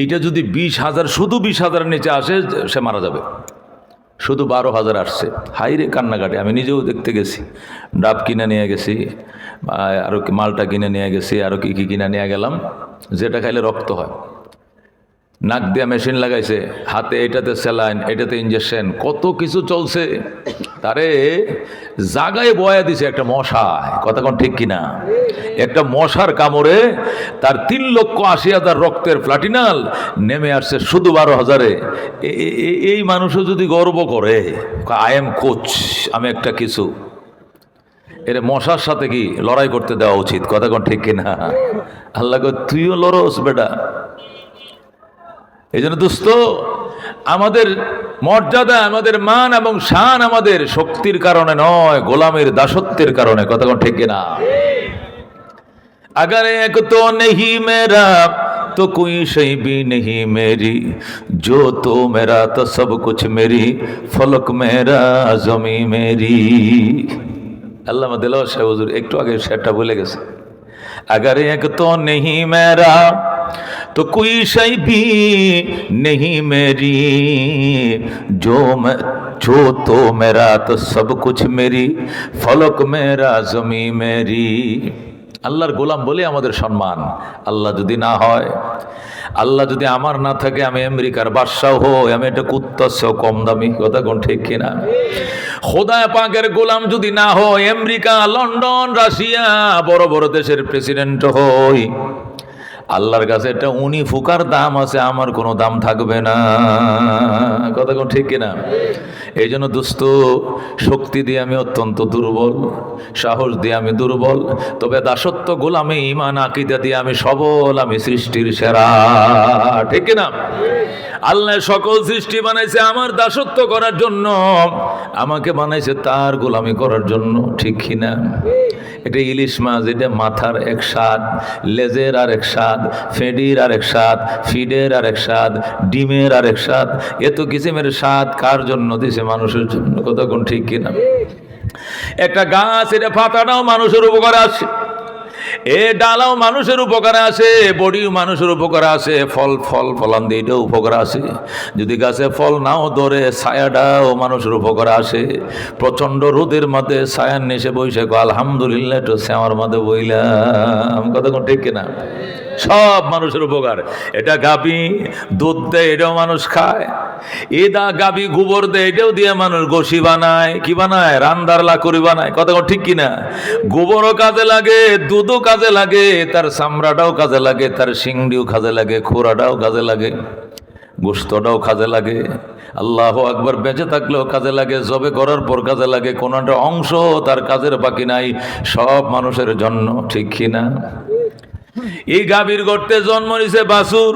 Speaker 1: এটা যদি 20,000, শুধু 20,000-এর নিচে আসে, সে মারা যাবে। শুধু 12,000 আসছে, হাই রে কান্নাকাটি। আমি নিজেও দেখতে গেছি, ডাব কিনে নিয়ে গেছি, আরও মালটা কিনে নিয়ে গেছি, আরও কি কি কিনে নিয়ে গেলাম, যেটা খাইলে রক্ত হয়। নাক দিয়ে মেশিন লাগাইছে, হাতে এটাতে স্যালাইন, এটাতে ইঞ্জেকশন, কত কিছু চলছে। তারে জাগায় বয়া দিছে একটা মশায়, কথা কোন ঠিক কিনা? একটা মশার কামড়ে তার 3,80,000 রক্তের প্লাটিনাল নেমে আসছে শুধু 12,000-এ। এই মানুষও যদি গর্ব করে, আই এম কোচ, আমি একটা কিছু, এর মশার সাথে কি লড়াই করতে দেওয়া উচিত? কথা কোন ঠিক কিনা? আল্লাহ কয় তুইও লড়স বেটা। এই জন্য দোস্ত, আমাদের মর্যাদা, আমাদের মান এবং শান আমাদের শক্তির কারণে নয়, গোলামের দাসত্বের কারণে। কথা কোন ঠিক কিনা? अगर एक तो नहीं मेरा तो कोई शै भी नहीं मेरी, जो तो मेरा तो सब कुछ मेरी, फलक मेरा जमी मेरी। আল্লামা দেলাওয়ার সাহেব হুজুর একটু আগে সেটা বলে গেছে, अगर एक तो नहीं मेरा तो कोई शै भी नहीं मेरी, जो तो मेरा तो सब कुछ मेरी, फलक मेरा जमी मेरी। আল্লাহর গোলাম বলে আমাদের সম্মান। আল্লাহ যদি না হয়, আল্লাহ যদি আমার না থাকে, আমি আমেরিকার বাদশাহ হই, আমি একটা কুত্তার চেয়েও কম দামি। কথা কোন ঠিক কিনা? খোদা পাকের গোলাম যদি না হয়, আমেরিকা, লন্ডন, রাশিয়া, বড় বড় দেশের প্রেসিডেন্ট হই, আল্লাহর কাছে একটা উনি ফুকার দাম আছে, আমার কোনো দাম থাকবে না। কথা কোন ঠিক কিনা? এই জন্য দোস্ত, শক্তি দিয়ে আমি অত্যন্ত দুর্বল, সাহস দিয়ে আমি দুর্বল, তবে দাসত্ব, গোলামি, ঈমান, আকীদা দিয়ে আমি সবল, আমি সৃষ্টির সেরা। ঠিক কিনা? আল্লাহ সকল সৃষ্টি বানাইছে আমার দাসত্ব করার জন্য, আমাকে বানাইছে তার গোলামি করার জন্য। ঠিক কিনা? এটা ইলিশ মাছ, এটা মাথার এক স্বাদ, লেজের আর এক স্বাদ, ফেডির আর এক স্বাদ, ফিডের আর এক স্বাদ, ডিমের আর এক স্বাদ। এত কিসিমের স্বাদ কার জন্য দিছে? মানুষের জন্য। কথা কোন ঠিক কিনা? একটা গাছ, এটা পাতাটাও মানুষের উপকারে আসে, এ ডালাও মানুষের উপকারে আসে, বডিও মানুষের উপকারে আসে, ফলান দিয়ে এটাও উপকারে আসে। যদি গাছে ফল নাও ধরে, ছায়াটাও মানুষের উপকারে আসে। প্রচন্ড রোদের মাঝে ছায়ার নিচে বইসে আলহামদুলিল্লাহ, একটু শ্যামার মাঝে বইলাম। কথা কোন ঠিক কিনা? সব মানুষের উপকার। এটা গাভী দুধ দেয়, এটাও মানুষ খায়। এদা গাভী গোবর দেয়, এটাও দিয়ে মানুষ গোশি বানায়, কি বানায়? রান্দার লাকড়ি বানায়। কথা ঠিক কিনা? গোবরও কাজে লাগে, দুধও কাজে লাগে, তার চামড়াটাও কাজে লাগে, তার শিংডিও কাজে লাগে, খোরাটাও কাজে লাগে, গোস্তটাও কাজে লাগে। আল্লাহু আকবার, বেঁচে থাকলেও কাজে লাগে, জবে করার পর কাজে লাগে, কোনো একটা অংশ তার কাজের বাকি নাই, সব মানুষের জন্য। ঠিক কিনা? এই গাভীর গর্তে জন্ম নিছে বাছুর,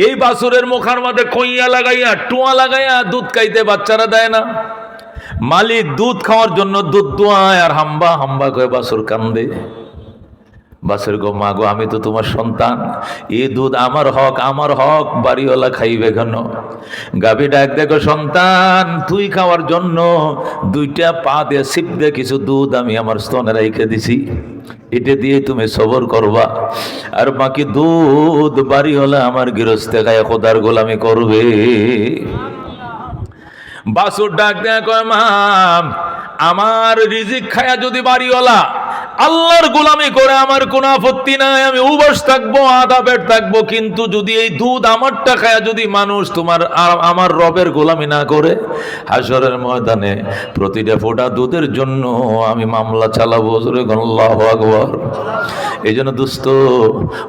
Speaker 1: এই বাছুরের মুখার মধ্যে কইয়া লাগাইয়া, টুয়া লাগাইয়া দুধ খাইতে বাচ্চারা দেয় না। মালিক দুধ খাওয়ার জন্য দুধ দোয়ায়, আর হাম্বা হাম্বা করে বাছুর কান্দে। বাছুর গো, মা গো, আমি তো তোমার সন্তান, এই দুধ আমার হক, আমার হক, বাড়িওয়ালা খাইবে কেন? গাভী ডাক দেখো, সন্তান, তুই খাওয়ার জন্য 2টা পা দিয়ে ছিপ দিয়ে কিছু দুধ আমি আমার স্তনে রেখে দিছি, এটা দিয়ে তুমি সবর করবা, আর বাকি দুধ বাড়িওয়ালা আমার গৃহস্থে খায় খোদার গোলামি করবে। বাছুর ডাক দেয়া কয়, মা, আমার রিজিক খায়া যদি বাড়িওয়ালা আল্লাহর গোলামি করে আমার কোনো আপত্তি নাই, আমি উবাস থাকবো, আধা পেট থাকবো, কিন্তু যদি এই দুধ আমারটা খায়া যদি মানুষ তোমার আমার রবের গোলামি না করে, হাসরের ময়দানে প্রতিটা ফোঁটা দুধের জন্য আমি মামলা চালাবো। আল্লাহু আকবার। এই জন্য দোস্ত,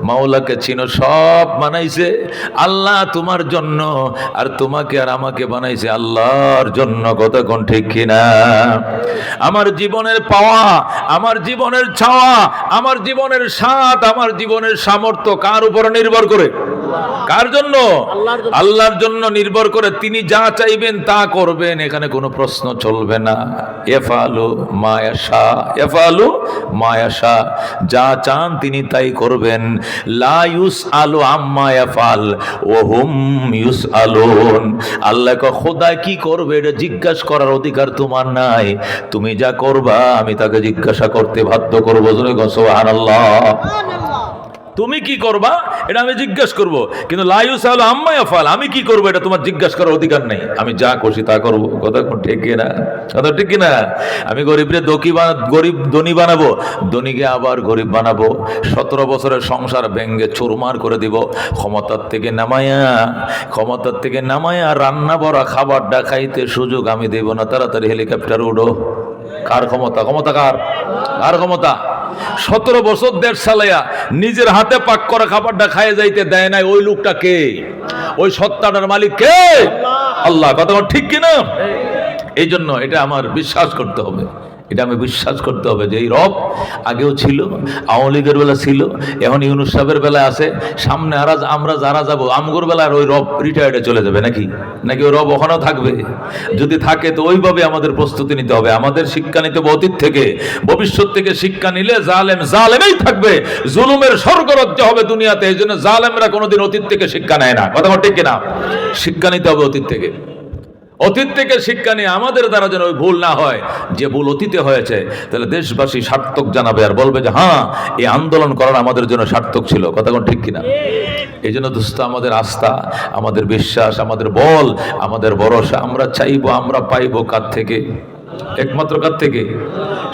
Speaker 1: মাওলাকে চিনো, সব বানাইছে আল্লাহ তোমার জন্য, আর তোমাকে আর আমাকে বানাইছে আল্লাহর জন্য। কথা কোন ঠিক কিনা? আমার জীবনের পাওয়া, আমার জীবনের ছাওয়া, আমার জীবনের স্বাদ, আমার জীবনের সামর্থ্য কার উপর নির্ভর করে? কার জন্য? আল্লাহর জন্য নির্ভর করে তিনি যা চাইবেন তা করবেন, এখানে কোনো প্রশ্ন চলবে না। ইয়াফআলু মা ইয়াশা, ইয়াফআলু মা ইয়াশা, যা চান তিনি তাই করবেন। লা ইউসআলু আম্মা ইয়াফআল ওয়া হুম ইউসআলুন। আল্লাহ কয় খোদা কি করবে এটা জিজ্ঞাসা করার অধিকার তোমার নাই, তুমি যা করবা আমি তাকে জিজ্ঞাসা করতে বাধ্য করবো। সুবহানাল্লাহ। তুমি কি করবা এটা আমি জিজ্ঞাসা করব, কিন্তু লা ইউসআলু আম্মা ইয়াফআল, আমি কি করব এটা তোমার জিজ্ঞাসা করার অধিকার নেই, আমি যা খুশি তা করব। কথা ঠিক কি না? কথা ঠিক কি না? আমি গরিবরে গরিব ধনী বানাবো, ধনীকে আবার গরিব বানাবো, 17 বছরের সংসার ভেঙ্গে চুরমার করে দিব। ক্ষমতার থেকে নামায়া রান্না বড়া খাবারটা খাইতে সুযোগ আমি দেব না। তাড়াতাড়ি হেলিকপ্টার উঠো। কার ক্ষমতা? ক্ষমতা কার? কার ক্ষমতা? 17 বছর দেশ চালাইয়া নিজের হাতে পাক করা খাবারটা খাইয়ে যাইতে দেয় নাই, ওই লোকটা কে? ওই সত্তাটার মালিক কে? আল্লাহ। কথা ঠিক কিনা? এই জন্য এটা আমার বিশ্বাস করতে হবে, এটা আমি বিশ্বাস করতে হবে যে এই রব আগেও ছিল, আওয়ামী লীগের বেলা ছিল, এখন ইউনূস সাহেবের বেলা আছে, সামনে আমরা যারা যাবো আমগর বেলার ওই রব রিটায়ার্ডে চলে যাবে নাকি ওই রব ওখানেও থাকবে? যদি থাকে তো ওইভাবে আমাদের প্রস্তুতি নিতে হবে। আমাদের শিক্ষা নিতে হবে অতীত থেকে, ভবিষ্যৎ থেকে শিক্ষা নিলে জালেমেই থাকবে, জুলুমের স্বর্গরাজ্য হবে দুনিয়াতে। এই জন্য জালেমরা কোনোদিন অতীত থেকে শিক্ষা নেয় না। কথা ঠিক কিনা? শিক্ষা নিতে হবে অতীত থেকে। অতীত থেকে শিক্ষা নিয়ে আমাদের দ্বারা যেন ওই ভুল না হয়, যে ভুল অতীতে হয়েছে তাহলে দেশবাসী সার্থক জানাবে আর বলবে যে হ্যাঁ এই আন্দোলন করার আমাদের জন্য সার্থক ছিল। কথা ঠিক কিনা? এই জন্য দোস্ত আমাদের আস্থা, আমাদের বিশ্বাস, আমাদের বল, আমাদের ভরসা, আমরা চাইবো, আমরা পাইবো কার থেকে? একমাত্র কার থেকে?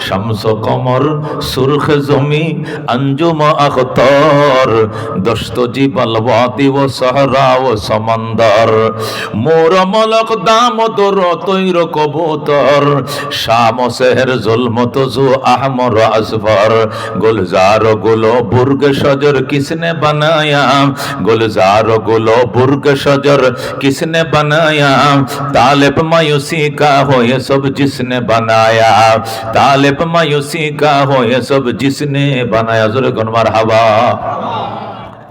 Speaker 1: শামস কমর সুরখ জমি আঞ্জুম আখতার দস্ত জিবাল ওয়াদি ও সাহরা ও সমন্দর মোর মলক দামোদর তৈর কবুতর শাম সেহর জুলমত জু আহমর আসফর গুলজার গুলো বুর্গ শজর কিসনে বানায়া गुलजार गुलो बुर्ग शजर किसने बनाया तालिब मायूसी का हो ये सब जिसने बनाया तालिब मायूसी का हो ये सब जिसने बनाया जोरे गुन मरहबा।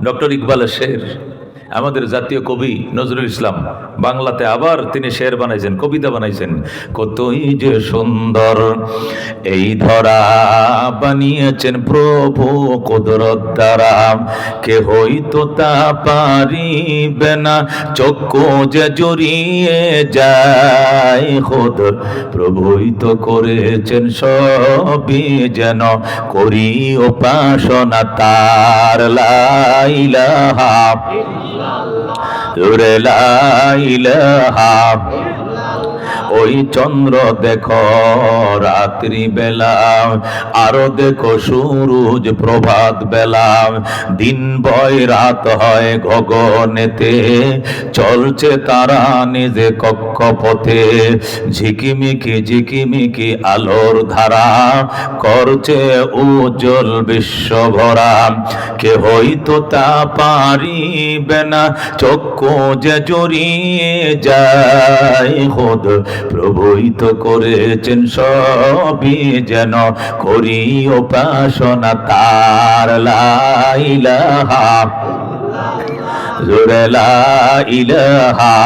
Speaker 1: डॉक्टर इकबाल शेर আমাদের জাতীয় কবি নজরুল ইসলাম বাংলাতে আবার তিনি শের বানাইছেন, কবিতা বানাইছেন। কতই যে সুন্দর এই ধরা বানিয়েছেন প্রভু কুদরত দ্বারা, কে হইতো তা পারিবে না, চক্ষু যে জড়িয়ে যায় খোদ প্রভুই তো করেছেন সবই, যেন করি উপাসনা তার। লা ইলাহা লা ইলাহা। ওই চন্দ্র দেখো রাত্রি বেলা, আরো দেখো সূরজ প্রভাত বেলা, দিন বয় রাত হয় গগনেতে, চলছে তারা নিজে কক্ষপথে, ঝিকিমিকি ঝিকিমিকি আলোর ধারা করছে উজ্জ্বল বিশ্ব ভরা, কে হইতো তা পারিবে না, চক্ষু যে জড়িয়ে যায় খোদ প্রভুই তো করেছেন সবই, যেন করি উপাসনা তার। লা ইলাহা লা ইলাহা।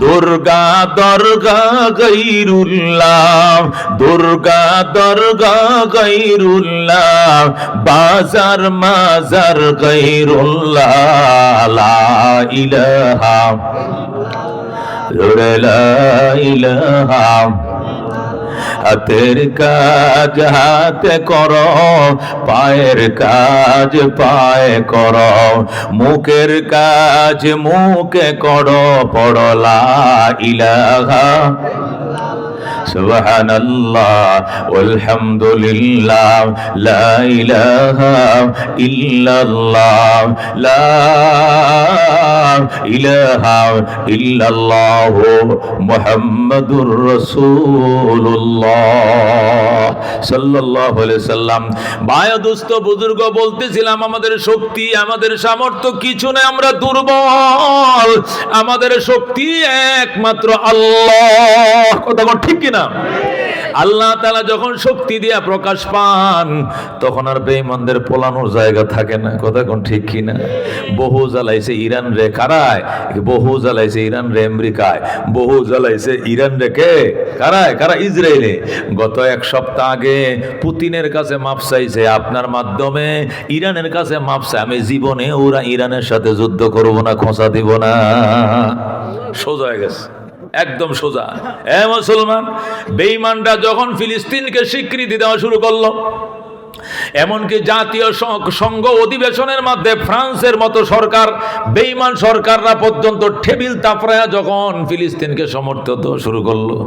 Speaker 1: দুর্গা দরগা গৈরুল্লাহ, দুর্গা দরগা গৈরুল্লাহ, বাজার মাজার গৈরুল্লাহ। লা ইলাহা লা ইলাহা। হাতের কাজ হাতে করো, পায়ের কাজ পায়ে করো, মুখের কাজ মুখে করো, পড়ো লা ইলাহা সুবহানাল্লাহ ওয়ালহামদুলিল্লাহ লা ইলাহা ইল্লাল্লাহ লা ইলাহা ইল্লাল্লাহ মুহাম্মাদুর রাসূলুল্লাহ সাল্লাল্লাহু আলাইহি সাল্লাম। ভাই দোস্ত বুজুর্গ বলতেছিলাম আমাদের শক্তি আমাদের সামর্থ্য কিছু নেই, আমরা দুর্বল, আমাদের শক্তি একমাত্র আল্লাহ। কথা ঠিক কিনা? আল্লাহ তাআলা যখন শক্তি দিয়া প্রকাশ পান তখন আর বেঈমানদের পোলানোর জায়গা থাকে না। কথা কোন ঠিক কিনা? বহু জ্বালাইছে ইরান রে কারায়, বহু জ্বালাইছে ইরান রে আমেরিকায়, বহু জ্বালাইছে ইরান রে কে কারায়, কারা ইসরায়েলে। গত এক সপ্তাহ আগে পুতিনের কাছে মাপ চাইছে, আপনার মাধ্যমে ইরানের কাছে মাপ চাই, আমি জীবনে ওরা ইরানের সাথে যুদ্ধ করব না, খোঁচা দিব না। সোজা হয়ে গেছে, একদম সোজা। এ মুসলমান, বেঈমানরা যখন ফিলিস্তিনকে স্বীকৃতি দেওয়া শুরু করলো, এমনকি জাতীয় সংঘ অধিবেশনের মধ্যে ফ্রান্সের মতো সরকার, বেঈমান সরকাররা পর্যন্ত টেবিল তাপড়ায়া যখন ফিলিস্তিনকে সমর্থন দেওয়া শুরু করলো,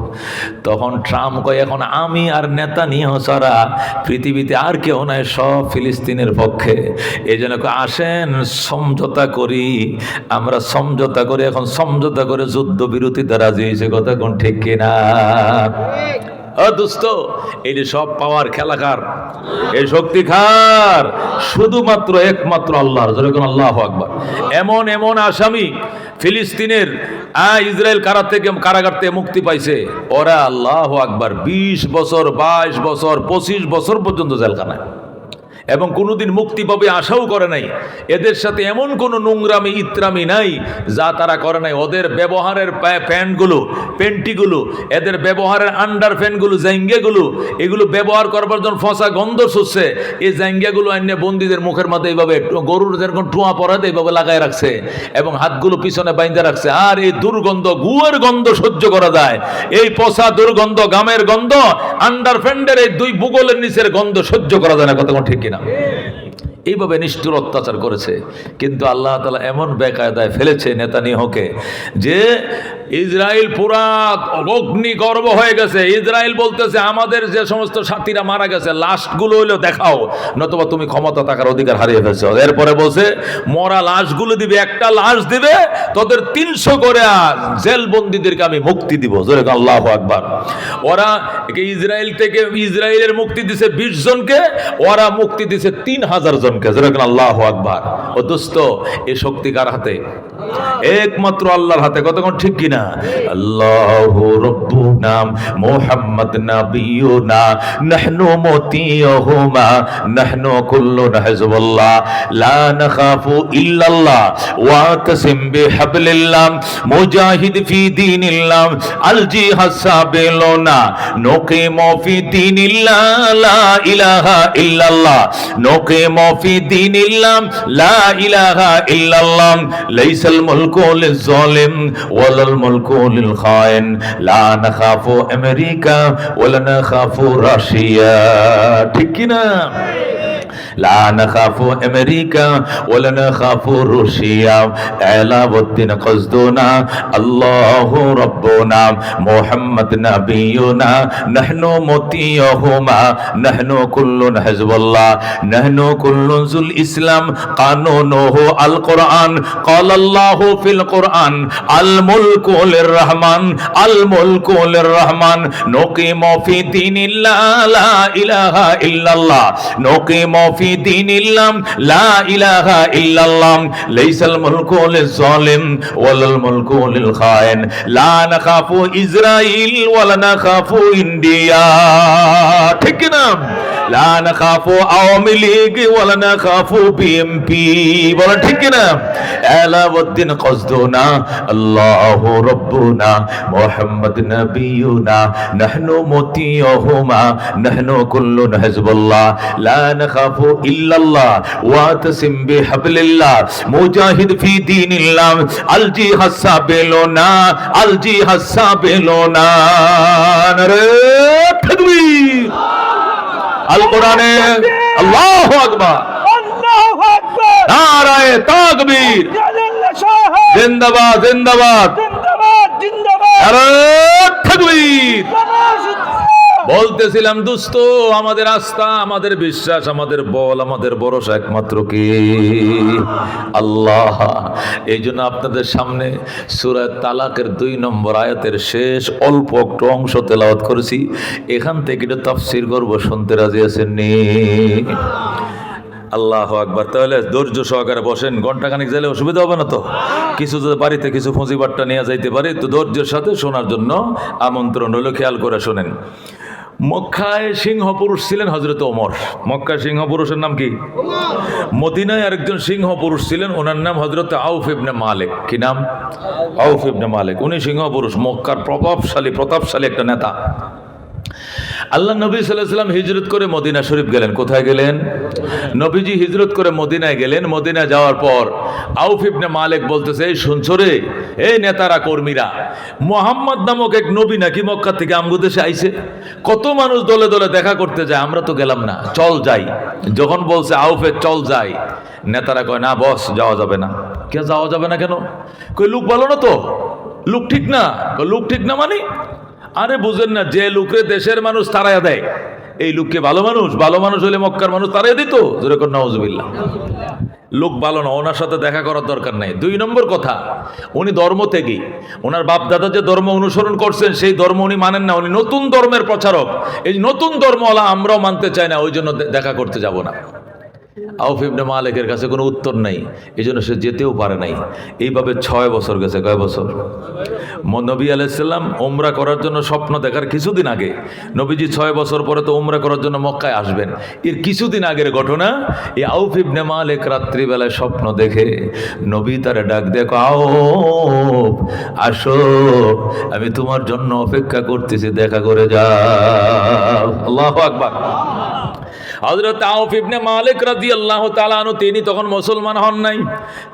Speaker 1: তখন ট্রাম্প কয় এখন আমি আর নেতানিয়াহু ছাড়া পৃথিবীতে আর কেউ নাই, সব ফিলিস্তিনের পক্ষে। এই জন্য আসেন সমঝোতা করি, আমরা সমঝোতা করি। এখন সমঝোতা করে যুদ্ধবিরতিতে রাজি হয়েছে। কথা কোন ঠিক কিনা? ও দোস্ত, এই যে সব পাওয়ার খেলা কার? এই শক্তি কার? শুধুমাত্র একমাত্র আল্লাহর। যেরকম আল্লাহু আকবার। এমন এমন আসামি ফিলিস্তিনের ইসরায়েল কারাগার থেকে মুক্তি পাইছে, ওরা আল্লাহু আকবার 20 বছর 22 বছর 25 বছর পর্যন্ত জেলখানায়, এবং কোনোদিন মুক্তি পাবে আশাও করে নাই। এদের সাথে এমন কোনো নোংরামি ইত্রামি নাই যা তারা করে নাই। ওদের ব্যবহারের প্যান্টগুলো, পেন্টিগুলো, এদের ব্যবহারের আন্ডার প্যান্টগুলো, জাঙ্গিয়াগুলো, এগুলো ব্যবহার করবার জন্য ফসা গন্ধ শুচ্ছে। এই জাঙ্গিয়াগুলো অন্য বন্দীদের মুখের মধ্যে এইভাবে গরুর যেরকম টুয়া পরাতে এইভাবে লাগায় রাখছে, এবং হাতগুলো পিছনে বাইন্ধে রাখছে। আর এই দুর্গন্ধ, গুয়ের গন্ধ সহ্য করা যায়, এই পচা দুর্গন্ধ, গামের গন্ধ, আন্ডার প্যান্টের এই দুই বুগলের নিচের গন্ধ সহ্য করা যায় না। কত ঠিক কিনা? এইভাবে নিষ্ঠুর অত্যাচার করেছে। কিন্তু আল্লাহ তাআলা এমন বেকায়দায় ফেলেছে নেতানিয়াহুকে যে ইসরায়েল পুরা অগ্নিগর্ভ হয়ে গেছে। ইসরায়েল বলতেছে আমাদের যে সমস্ত সাথীরা মারা গেছে লাশগুলো হইলো দেখাও, নতুবা তুমি ক্ষমতা থাকার অধিকার হারিয়ে ফেলছো। এরপরে বলছে মরা লাশগুলো দিবে, একটা লাশ দিবে তোদের 300 করে জেল বন্দীদেরকে আমি মুক্তি দিব। যেরকম আল্লাহু আকবার। ওরা ইসরায়েল থেকে, ইসরায়েলের মুক্তি দিছে 20 জনকে, ওরা মুক্তি দিছে 3000 জনকে। যেরকম আল্লাহু আকবার। ও দোস্ত, এই শক্তি কার হাতে? একমাত্র আল্লাহর হাতে। কতক্ষণ ঠিক কিনা? আল্লাহু রাব্বুনা মুহাম্মদ নাবিয়ুনা নাহনু মুতিয়ুহুমা নাহনু কুল্লুনা হিজবুল্লাহ লা নাখাফু ইল্লাল্লাহ ওয়া তাসিম বিহাবলিল্লাহ মুজাহিদ ফি দীনিল্লাহ আল জিহাদ সাবিলুনা নুকিমু ফি দীনিল্লাহ লা ইলাহা ইল্লাল্লাহ নুকিমু ফি দীনিল্লাহ লা ইলাহা ইল্লাল্লাহ লাইসাল মুলকু লিজ-জালিম ওয়ালাল মুলকু লিল-খায়েন লা নাখাফু আমেরিকা ওয়ালা নাখাফু রাশিয়া। ঠিক কি না? লা নাখাফু আমেরিকা ওয়ালা নাখাফু রুশিয়া আলাউদ্দিন কসদুনা আল্লাহু রাব্বুনা মুহাম্মদ নাবিয়ুনা নাহনু মুতিয়ুহুমা নাহনু কুল্লুন হিজবুল্লাহ নাহনু কুল্লুন যুল ইসলাম কানুনুহু আল কুরআন ক্বালা আল্লাহু ফিল কুরআন আল মুলকু লির রহমান আল মুলকু লির রহমান নুকিমু ফি দীনিল্লাহ লা ইলাহা ইল্লাল্লাহ নুকিমু ফি দীনিল্লাহ লা ইলাহা ইল্লাল্লাহ লাইসাল মুলকু লিজ-জালিম ওয়ালাল মুলকু লিল-খায়েন লা নাখাফু ইসরাইল ওয়ালা নাখাফু ইন্ডিয়া। ঠিক না? লা নাখাফু আওয়ামী লীগ ওয়ালা নাখাফু বিএমপি। বলেন ঠিক কিনা? আলাউদ্দিন কসদুনা আল্লাহু রাব্বুনা মুহাম্মদ নাবিয়ুনা নাহনু মুতিয়ুহুমা নাহনু কুল্লুন হিজবুল্লাহ লা নাখাফু ইল্লাল্লাহ ওয়া তাসিম বিহাবলিল্লাহ মুজাহিদ ফি দীনিল্লাহ আল জিহাদ সাবিলুনা আল জিহাদ সাবিলুনা। নারে তাকবীর। আল কোরআনে আল্লাহু আকবার,
Speaker 2: আল্লাহু আকবার,
Speaker 1: নারায়ে তাকবীর, জিন্দাবাদ জিন্দাবাদ
Speaker 2: জিন্দাবাদ জিন্দাবাদ,
Speaker 1: নারায়ে তাকবীর। বলতেছিলাম দোস্ত, আমাদের আস্থা, আমাদের বিশ্বাস, আমাদের বল, আমাদের ভরসা একমাত্র কি? আল্লাহ। এই জন্য আপনাদের সামনে সূরা তালাকের 2 নম্বর আয়াতের শেষ অল্প একটু অংশ তেলাওয়াত করেছি। এখান থেকে একটু তাফসীর করব, শুনতে রাজি আছেন নি? আল্লাহু আকবার। তাহলে ধৈর্য সহকারে বসেন, ঘন্টাখানিক গেলে অসুবিধা হবে না তো? কিছু যদি বাড়িতে কিছু ফজিবাট্টা নিয়ে যাইতে পারে, তো ধৈর্যের সাথে শোনার জন্য আমন্ত্রণ হলো, খেয়াল করে শোনেন। মক্কায় সিংহ পুরুষ ছিলেন হযরত ওমর। মক্কায় সিংহ পুরুষের নাম কি? মদিনায় আরেকজন সিংহ পুরুষ ছিলেন, ওনার নাম হযরত আউফ ইবনে মালিক। কি নাম? আউফ ইবনে মালিক। উনি সিংহ পুরুষ, মক্কার প্রতাপশালী একটা নেতা। আল্লাহ নবী সাল্লাল্লাহু আলাইহি ওয়াসাল্লাম হিজরত করে মদিনা শরীফ গেলেন। কোথায় গেলেন? নবীজি হিজরত করে মদিনায় গেলেন। মদিনায় যাওয়ার পর আউফ ইবনে মালিক বলতেছে, এই শুনছো রে, এই নেতারা কর্মীরা, মুহাম্মদ নামক এক নবী নাকি মক্কা থেকে আমগো দেশে আইছে। কত মানুষ দলে দলে দেখা করতে যায়, আমরা তো গেলাম না, চল যাই। যখন বলছে আউফে চল যাই, নেতারা কয় না বস, যাওয়া যাবে না। কে যাওয়া যাবে না কেন? কই লোক ভালো না তো, লোক ঠিক না। লোক ঠিক না মানে? আরে বুঝেন না, যে লোকরে দেশের মানুষ তারাইয়া দেয়, এই লোককে ভালো মানুষ? ভালো মানুষ হলে মক্কার মানুষ তারাইয়া দিত? জোরে কর নাউজুবিল্লাহ। লোক ভালো না, ওনার সাথে দেখা করার দরকার নাই। 2 নম্বর কথা, উনি ধর্ম থেকে, ওনার বাপ দাদা যে ধর্ম অনুসরণ করছেন সেই ধর্ম উনি মানেন না, উনি নতুন ধর্মের প্রচারক। এই নতুন ধর্মওয়ালা আমরাও মানতে চাই না, ওই জন্য দেখা করতে যাব না। আউফ ইবনে মালিকের কাছে কোনো উত্তর নাই, এই জন্য সে যেতেও পারে নাই। এইভাবে 6 বছর গেছে। কয় বছর? নবী আলাইহিস সালাম উমরা করার জন্য স্বপ্ন দেখার কিছুদিন আগে, নবীজি 6 বছর পরে তো উমরা করার জন্য মক্কায় আসবেন, এর কিছুদিন আগের ঘটনা। এই আউফ ইবনে মালিক রাত্রিবেলায় স্বপ্ন দেখে নবী তারে ডাক দিয়ে কয়, আউফ আসো, আমি তোমার জন্য অপেক্ষা করতেছি, দেখা করে যাও। আল্লাহু আকবার। হযরত আউফ ইবনে মালিক রাদিয়াল্লাহু তাআলা আনহু, তিনি তখন মুসলমান হন নাই।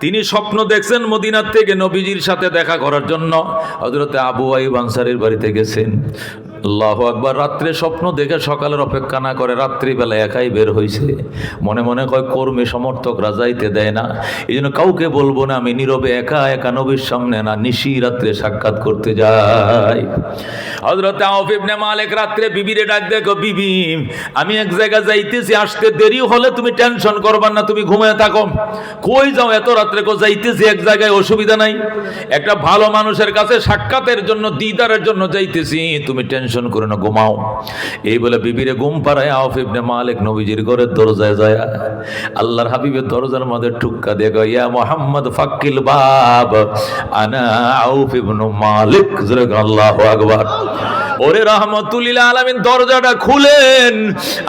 Speaker 1: তিনি স্বপ্ন দেখছেন মদিনার থেকে নবীজির সাথে দেখা করার জন্য হযরত আবু আইয়ুব আনসারীর বাড়িতে গেছেন। আল্লাহু আকবার। রাত্রে স্বপ্ন দেখে সকালের অপেক্ষা না করে রাত্রিবেলা একাই বের হইছে। মনে মনে কয় কর্মী সমর্থকরা যাইতে দেয় না, এই জন্য কাউকে বলবো না, আমি নীরবে একা একা নবীর সামনে না নিশি রাত্রে সাক্ষাৎ করতে যাই। হযরত আউফ ইবনে মালিক রাত্রে বিবিরে ডাক দেখো, বিবি আমি এক জায়গায় যাইতেছি, আসতে দেরি হলে তুমি টেনশন করবা না, তুমি ঘুমায় থাকো। কই যাও এত রাত্রে? কো যাইতেছি এক জায়গায়, অসুবিধা নাই, একটা ভালো মানুষের কাছে সাক্ষাতের জন্য, দিদারের জন্য যাইতেছি, তুমি টেনশন করে না, ঘুমাও। এই বলে বিবিরে ঘুম পাড়ায় আউফ ইবনে মালিক নবীজির ঘরের দরজায় যায়, আল্লাহর হাবিবের দরজার মধ্যে ঠুক্কা দিয়ে কয়, ইয়া মুহাম্মদ ফাক্কিল বাব, আনা আউফ ইবনে মালিক। জোরে আল্লাহু আকবার। ওরে রাহমাতুল লিল আলামিন, দরজাটা খুলেন,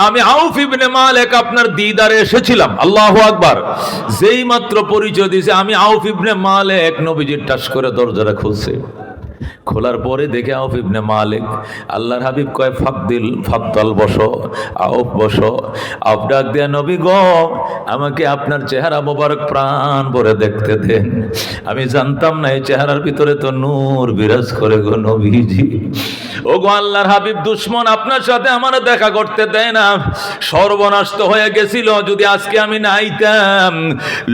Speaker 1: আমি আউফ ইবনে মালিক আপনার দিদারে এসেছিলাম। আল্লাহু আকবার। যেই মাত্র পরিচয় দিয়েছে আমি আউফ ইবনে মালিক, নবীজির টাস করে দরজাটা খুলছে। খোলার পরে দেখে আউফ ইবনে মালিক, আল্লাহর হাবিব কয় ফাদ্দাল বসো, আউফ বসো। আউফ ডাক দেয়া, নবী গো, আমাকে আপনার চেহারা মোবারক প্রাণ ভরে দেখতে দেন, আমি জানতাম না এই চেহারার ভিতরে তো নূর বিরাজ করে গো নবীজি। ও গো আল্লাহর হাবিব, দুশ্মন আপনার সাথে আমার দেখা করতে দেয় না, সর্বনাশ তো হয়ে গেছিল যদি আজকে আমি না আইতাম,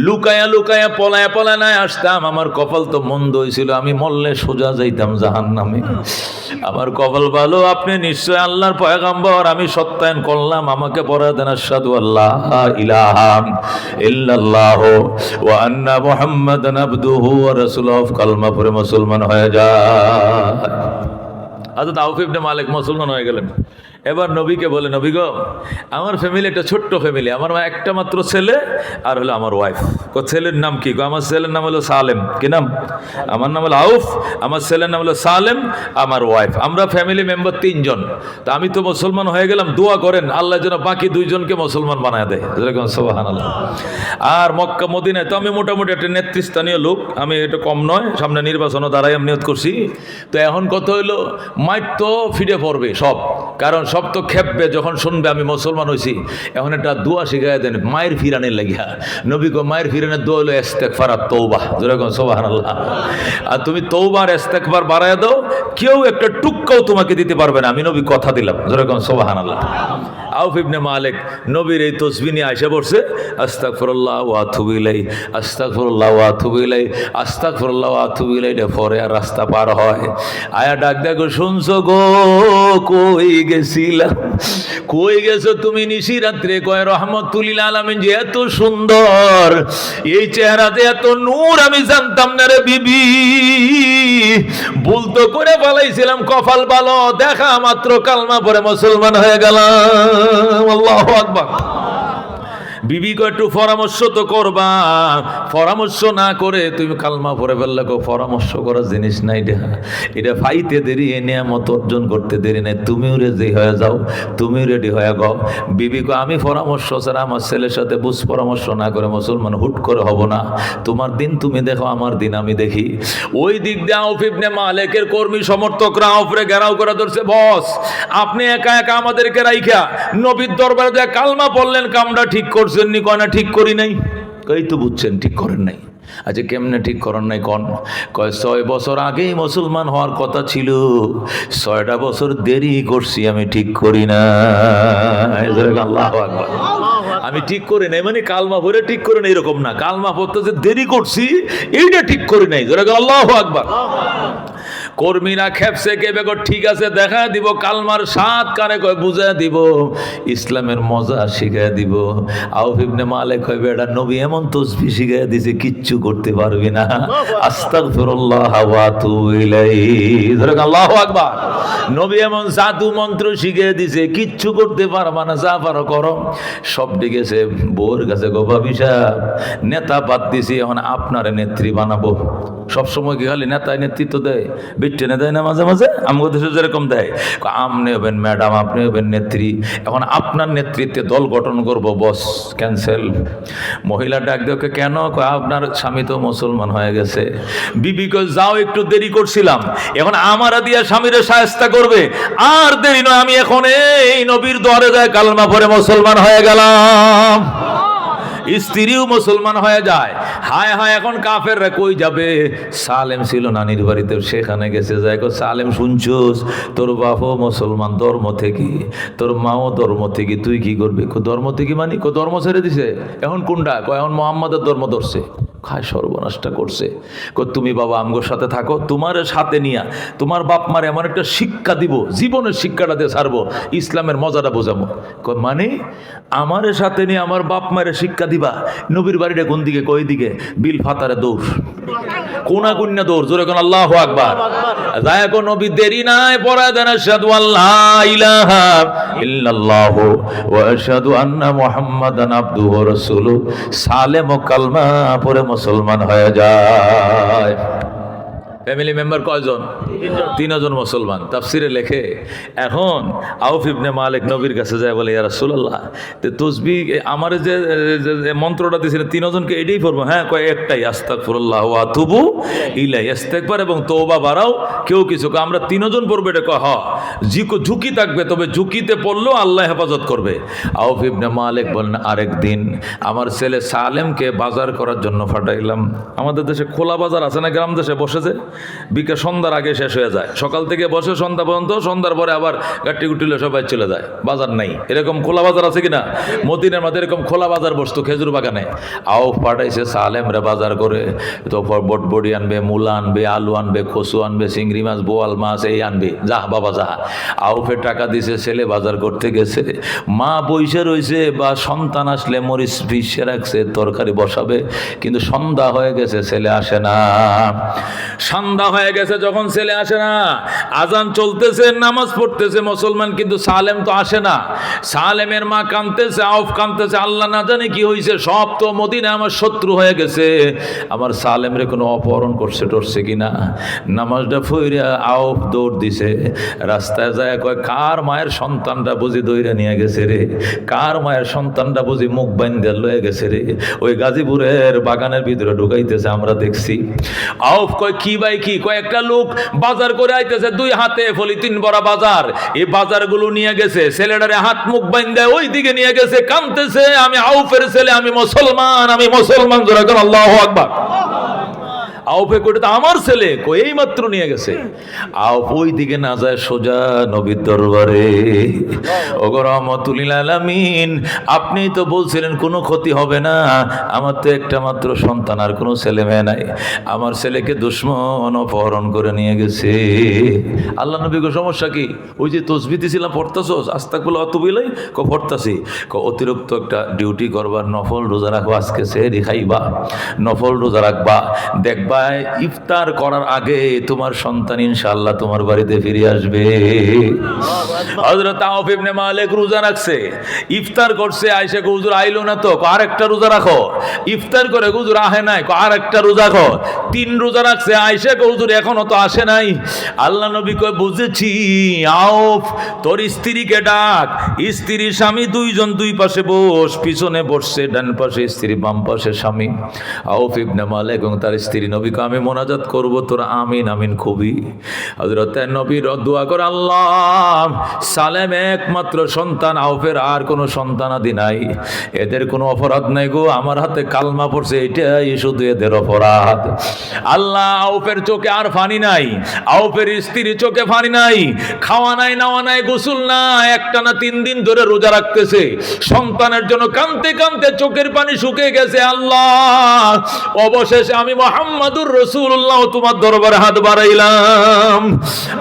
Speaker 1: লুকায়া লুকায়া পলায়া পলায় না আসতাম, আমার কপাল তো মন্দ হয়েছিল, আমি মরলে সোজা যাইতাম জাহান্নামে। আমার কপাল ভালো, আপনি নিশ্চয় আল্লাহর পয়গম্বর, আমি সত্যায়ন করলাম, আমাকে পড়া দেন আশহাদু আল্লা ইলাহা ইল্লাল্লাহ ওয়া আন্না মুহাম্মাদান আবদুহু ওয়া রাসূলুহু, কালমা পড়ে মুসলমান হয়ে যায়। হযরত আউফ ইবনে মালিক মুসলমান হয়ে গেলেন। এবার নবীকে বলে, নবী গো, আমার ফ্যামিলি একটা ছোট্ট ফ্যামিলি, আমার একটা মাত্র ছেলে আর হলো আমার ওয়াইফ। ছেলের নাম কি? আমার ছেলের নাম হলো সালেম। কি নাম? আমার নাম হলো আউফ, আমার ছেলের নাম হলো সালেম, আমার ওয়াইফ, আমরা ফ্যামিলি মেম্বার 3 জন। তা আমি তো মুসলমান হয়ে গেলাম, দোয়া করেন আল্লাহ যেন বাকি 2 জনকে মুসলমান বানায় দেয়। সুবহানাল্লাহ। আর মক্কা মদিনায় তো আমি মোটামুটি একটা নেতৃস্থানীয় লোক, আমি এটা কম নয়, সামনে নির্বাচনও দাঁড়াই আমি নিয়ত করছি। তো এখন কত হইলো, মাইট তো ফিরে পড়বে সব, কারণ সব তো খেপবে যখন শুনবে আমি মুসলমান হয়েছি। এখন একটা দোয়া শিখাই দেন মায়ের ফিরানের লাগিয়া। নবী কো মায়ের ফিরানের দোয়া হলো ইস্তেগফার আর তওবা। যেরকম সুবহানাল্লাহ। আর তুমি তওবা আর ইস্তেগফার বাড়ায় দাও, কেউ একটা টুক্কাও তোমাকে দিতে পারবে না, আমি নবী কথা দিলাম। যেরকম সুবহানাল্লাহ। আউফ ইবনে মালিক নবীর এই তসবিহ নিয়ে আইসা পড়ছে, আস্তাগফিরুল্লাহ ওয়া আতুবু ইলাইহি, আস্তাগফিরুল্লাহ ওয়া আতুবু ইলাইহি, আস্তাগফিরুল্লাহ ওয়া আতুবু ইলাইহি। পরে আর রাস্তা পার হয়, আয়া ডাক দেখো, শুনছো গো, কই গেছিলা, কই গেছো তুমি নিশি রাত্রে? কয় রহমাতুল লিল আলামিন যে এত সুন্দর, এই চেহারাতে এত নূর আমি জানতাম না রে বিবি, ভুল তো করে ফেলাইছিলাম, কপাল ভালো, দেখা মাত্র কালমা পড়ে মুসলমান হয়ে গেলাম। আল্লাহু আকবার। বিবিকে একটু পরামর্শ তো করবা, পরামর্শ না করে তুমি কালমা পড়ে ফেললে পরামর্শ করার জিনিস নাই। এটা ফাইতে দেরি, এ নিয়ামত অর্জন করতে দেরি নেই। তুমিও রেডি হয়ে যাও, তুমিও রেডি হয়ে গাও। বিবিকে আমি পরামর্শ ছাড়া আমার ছেলের সাথে বুঝ পরামর্শ না করে মুসলমান হুট করে হব না। তোমার দিন তুমি দেখো, আমার দিন আমি দেখি। ওই দিক দিয়ে আউফ ইবনে মালিকের কর্মী সমর্থকরা আউফরে ঘেরাও করে ধরছে, বস আপনি একা একা আমাদেরকে রাইখা নবীর দরবারে যায় কালমা পড়লেন, কামটা ঠিক করছেন নি? কয় না ঠিক করি নাই। এই তো বুঝছেন ঠিক করেন নাই। আচ্ছা কেমনে ঠিক করেন নাই কন? কয় 6 বছর আগেই মুসলমান হওয়ার কথা ছিল, 6টা বছর দেরি করছি, আমি ঠিক করি না। আল্লাহু আকবার। আমি ঠিক করি নাই মানে কালমা পড়ে ঠিক করে নাই এরকম না, কালমা পড়তে যে দেরি করছি এইটা ঠিক করি নাই। আল্লাহু আকবার। কর্মীরা খেপসে কে বেগর ঠিক আছে দেখা দিব, কালমার স্বাদ কানে কয় বুঝা দিব, ইসলামের মজা শিখাই দিব। আউফ ইবনে মালিক কয় বেটা নবী এমন তসবিহ শিখাই দিছে কিচ্ছু করতে পারবি না। আস্তাগফিরুল্লাহ ওয়া আতুবু ইলাইহি। আল্লাহু আকবার। নবী এমন জাদু মন্ত্র শিখিয়ে দিছে কিচ্ছু করতে পারবা না, যা পারো করো। সব ডেকেছে বউর কাছে, গো ভাবি সাহেব নেতা বাদ দিছি, এখন আপনার নেত্রী বানাবো। সবসময় কি খালি নেতায় নেতৃত্ব দেয়? বিট্টেনে দেয় না মাঝে মাঝে? আমাদের দেশে যেরকম দেয়, আপনি হবেন ম্যাডাম, আপনি হবেন নেত্রী, এখন আপনার নেতৃত্বে দল গঠন করব। বস ক্যান্সেল। মহিলা ডাক দেখে কেন? আপনার স্বামী তো মুসলমান হয়ে গেছে। বিবি কয় যাও, একটু দেরি করছিলাম, এখন আমারা দিয়া স্বামীরে শায়েস্তা করবে, আর দেরি নয়, আমি এখন এই নবীর দরে যায় কালমা পড়ে মুসলমান হয়ে গেলাম। স্ত্রীও মুসলমান হয়ে যায়। হায় হায়, এখন কাফেররা কই যাবে? সালেম ছিল নানির বাড়িতে, সেখানে গেছে। যাই কো সালেম শুনছোস, তোর বাপও মুসলমান ধর্ম থেকে, তোর মাও ধর্ম থেকে, তুই কি করবি? ধর্ম থেকে মানে ধর্ম ছেড়ে দিছে, এখন কোনটা? এখন মোহাম্মদের ধর্ম ধরছে। খায় সর্বনাশটা করছে। তুমি বাবা আমগোর সাথে থাকো, তোমার সাথে নিয়া তোমার বাপ মার এমন একটা শিক্ষা দিব, জীবনের শিক্ষাটা দিয়ে ছাড়বো, ইসলামের মজাটা বোঝাবো। মানে আমার সাথে নিয়ে আমার বাপ মায়ের শিক্ষা দিবা? নবীর বাড়িটা কোন দিকে? কই দিকে? বিল ফাতারে দৌড়, কোনা কুন্যা দৌড়। জোরে কোন আল্লাহু আকবার। যায় কোন নবী দেরি নাই, পড়া দেন আশহাদু আল্লা ইলাহা ইল্লাল্লাহু ওয়া আশহাদু আন্না মুহাম্মাদান আবদুহু ওয়া রাসূলুহু। সালেম ও কালমা পড়ে মুসলমান হয়ে যায়। ফ্যামিলি মেম্বার কয়জন? 3 জন মুসলমান। তাফসিরে লেখে, এখন আউফ ইবনে মালিক নবীর কাছে যায়, বলে ইয়া রাসূলুল্লাহ, তে তাসবিহ আমার যে মন্ত্রটা দিয়েছিলেন 3 জনকে এটাই পড়বো? হ্যাঁ। কয় একটাই, আস্তাগফিরুল্লাহ ওয়া আতুবু ইলাইহি। ইস্তেগফার এবং তওবা বাড়াও। কেউ কিছু আমরা 3 জন পড়বো, এটা কয় হ্যাঁ। ঝুঁকি থাকবে, তবে ঝুঁকিতে পড়লেও আল্লাহ হেফাজত করবে। আউফ ইবনে মালিক বলেন, আরেকদিন আমার ছেলে সালেমকে বাজার করার জন্য পাঠাইলাম। আমাদের দেশে খোলা বাজার আছে না, গ্রাম দেশে বসেছে, বিকেল সন্ধ্যার আগে শেষ হয়ে যায়, সকাল থেকে বসে সন্ধ্যা পর্যন্ত, সন্ধ্যার পরে আবার গাট্টি গুটিলে সবাই চলে যায়, বাজার নাই। এরকম খোলা বাজার আছে কিনা? মদিনার মধ্যে এরকম খোলা বাজার বসতো খেজুর বাগানে। আউফ পাঠাইছে সালেমরে বাজার করে, তো বটবড়ি আনবে, মূলা আনবে, আলু আনবে, কচু আনবে, চিংড়ি মাছ, বোয়াল মাছ এই আনবে, যা বাবা যা। আউফের টাকা দিছে, ছেলে বাজার করতে গেছে, মা বইসে রয়েছে, বা সন্তান আসলে মরিচ পিষে রাখছে, তরকারি বসাবে, কিন্তু সন্ধ্যা হয়ে গেছে, ছেলে আসে না। সন্ধ্যা হয়ে গেছে যখন ছেলে আসে না, আজান চলতেছে, নামাজ পড়তেছে মুসলমান, কিন্তু সালেম তো আসে না। সালেমের মা কাঁদতেছে, আউফ কাঁদতেছে, আল্লাহ না জানে কি হয়েছে, সব তো মদিনা আমার শত্রু হয়ে গেছে, আমার সালেমরে কোনো অপহরণ করছে টরছে কিনা। নামাজটা ফইরা আউফ দৌড় দিছে, রাস্তায় যায় কয় কার মায়ের সন্তানটা বুঝি দইরা নিয়ে গেছে রে, কার মায়ের সন্তানটা বুঝি মুখ বাইন্ধে লয়ে গেছে রে, ওই গাজীপুরের বাগানের ভিতরে ঢুকাইতেছে, আমরা দেখছি। আউফ কয় কি ভাই কি? কয় একটা লোক বাজার করে আইতেছে, 2 হাতে পলিথিন ভরা বাজার, এই বাজারগুলো নিয়ে গেছে, ছেলেটারে হাত মুখ বাইন্ধে ওই দিকে নিয়ে গেছে, কাঁদতেছে, আমি আউফের ছেলে, আমি মুসলমান, আমি মুসলমান। জোরে বলেন আল্লাহু আকবার। আউফে কোটে তো আমার ছেলে, কই এই মাত্র নিয়ে গেছে। আউফ ওই দিকে না যায়, সোজা নবীর দরবারে। ওগো রহমাতুল লিল আলামিন, আপনি তো বলছিলেন কোনো ক্ষতি হবে না, আমার তো একটা মাত্র সন্তান, আর কোনো ছেলে মেয়ে নাই, আমার ছেলেকে দুশমন অপহরণ করে নিয়ে গেছে। আল্লাহ নবী গো সমস্যা কি? ওই যে তাসবিহ দিছিলাম পড়তাছস, আস্তাগফিরুল্লাহ ওয়া আতুবু ইলাইহি, কো পড়তাছি, কো অতিরিক্ত একটা ডিউটি করবার, নফল রোজা রাখবা, আজকে সেহরি খাইবা, নফল রোজা রাখবা, দেখবা কয় ইফতার করার আগে তোমার সন্তান ইনশাআল্লাহ তোমার বাড়িতে ফিরে আসবে। হযরত আউফ ইবনে মালিক রোজা রাখছে, ইফতার করছে, আয়েশা কয় হুজুর আইলো না তো, কয় আরেকটা রোজা রাখো। ইফতার করে হুজুর আহে নাই, কয় আরেকটা রোজা রাখো। 3 রোজা রাখছে, আয়েশা কয় হুজুর এখনো তো আসে নাই। আল্লাহ নবী কয় বুঝেছি, আউফ তোর স্ত্রীকে ডাক। স্ত্রী স্বামী দুইজন দুই পাশে বস, পিছনে বসছে, ডান পাশে স্ত্রী, বাম পাশে স্বামী। আউফ ইবনে মালিক এবং তার স্ত্রী নবী কয় আমি মোনাজাত করব, তোর আমিন আমিন খুবই। হযরত নবীর দোয়া করে আল্লাহ সালেম একমাত্র সন্তান, আউফের আর কোনো সন্তানাদি নাই, এদের কোনো অপরাধ নাই গো, আমার হাতে কালমা পড়ছে এটাই শুধু এদের অপরাধ। আল্লাহ আউফের চোখে আর পানি নাই, আউফের স্ত্রীর চোখে পানি নাই, খাওয়া নাই, নাওয়া নাই, গোসল নাই, একটানা 3 দিন ধরে রোজা রাখতেছে, সন্তানের জন্য কাঁদতে কাঁদতে চোখের পানি শুকিয়ে গেছে। আল্লাহ অবশেষে আমি মুহাম্মাদুর রাসূলুল্লাহ তোমার দরবারে হাত বাড়াইলাম,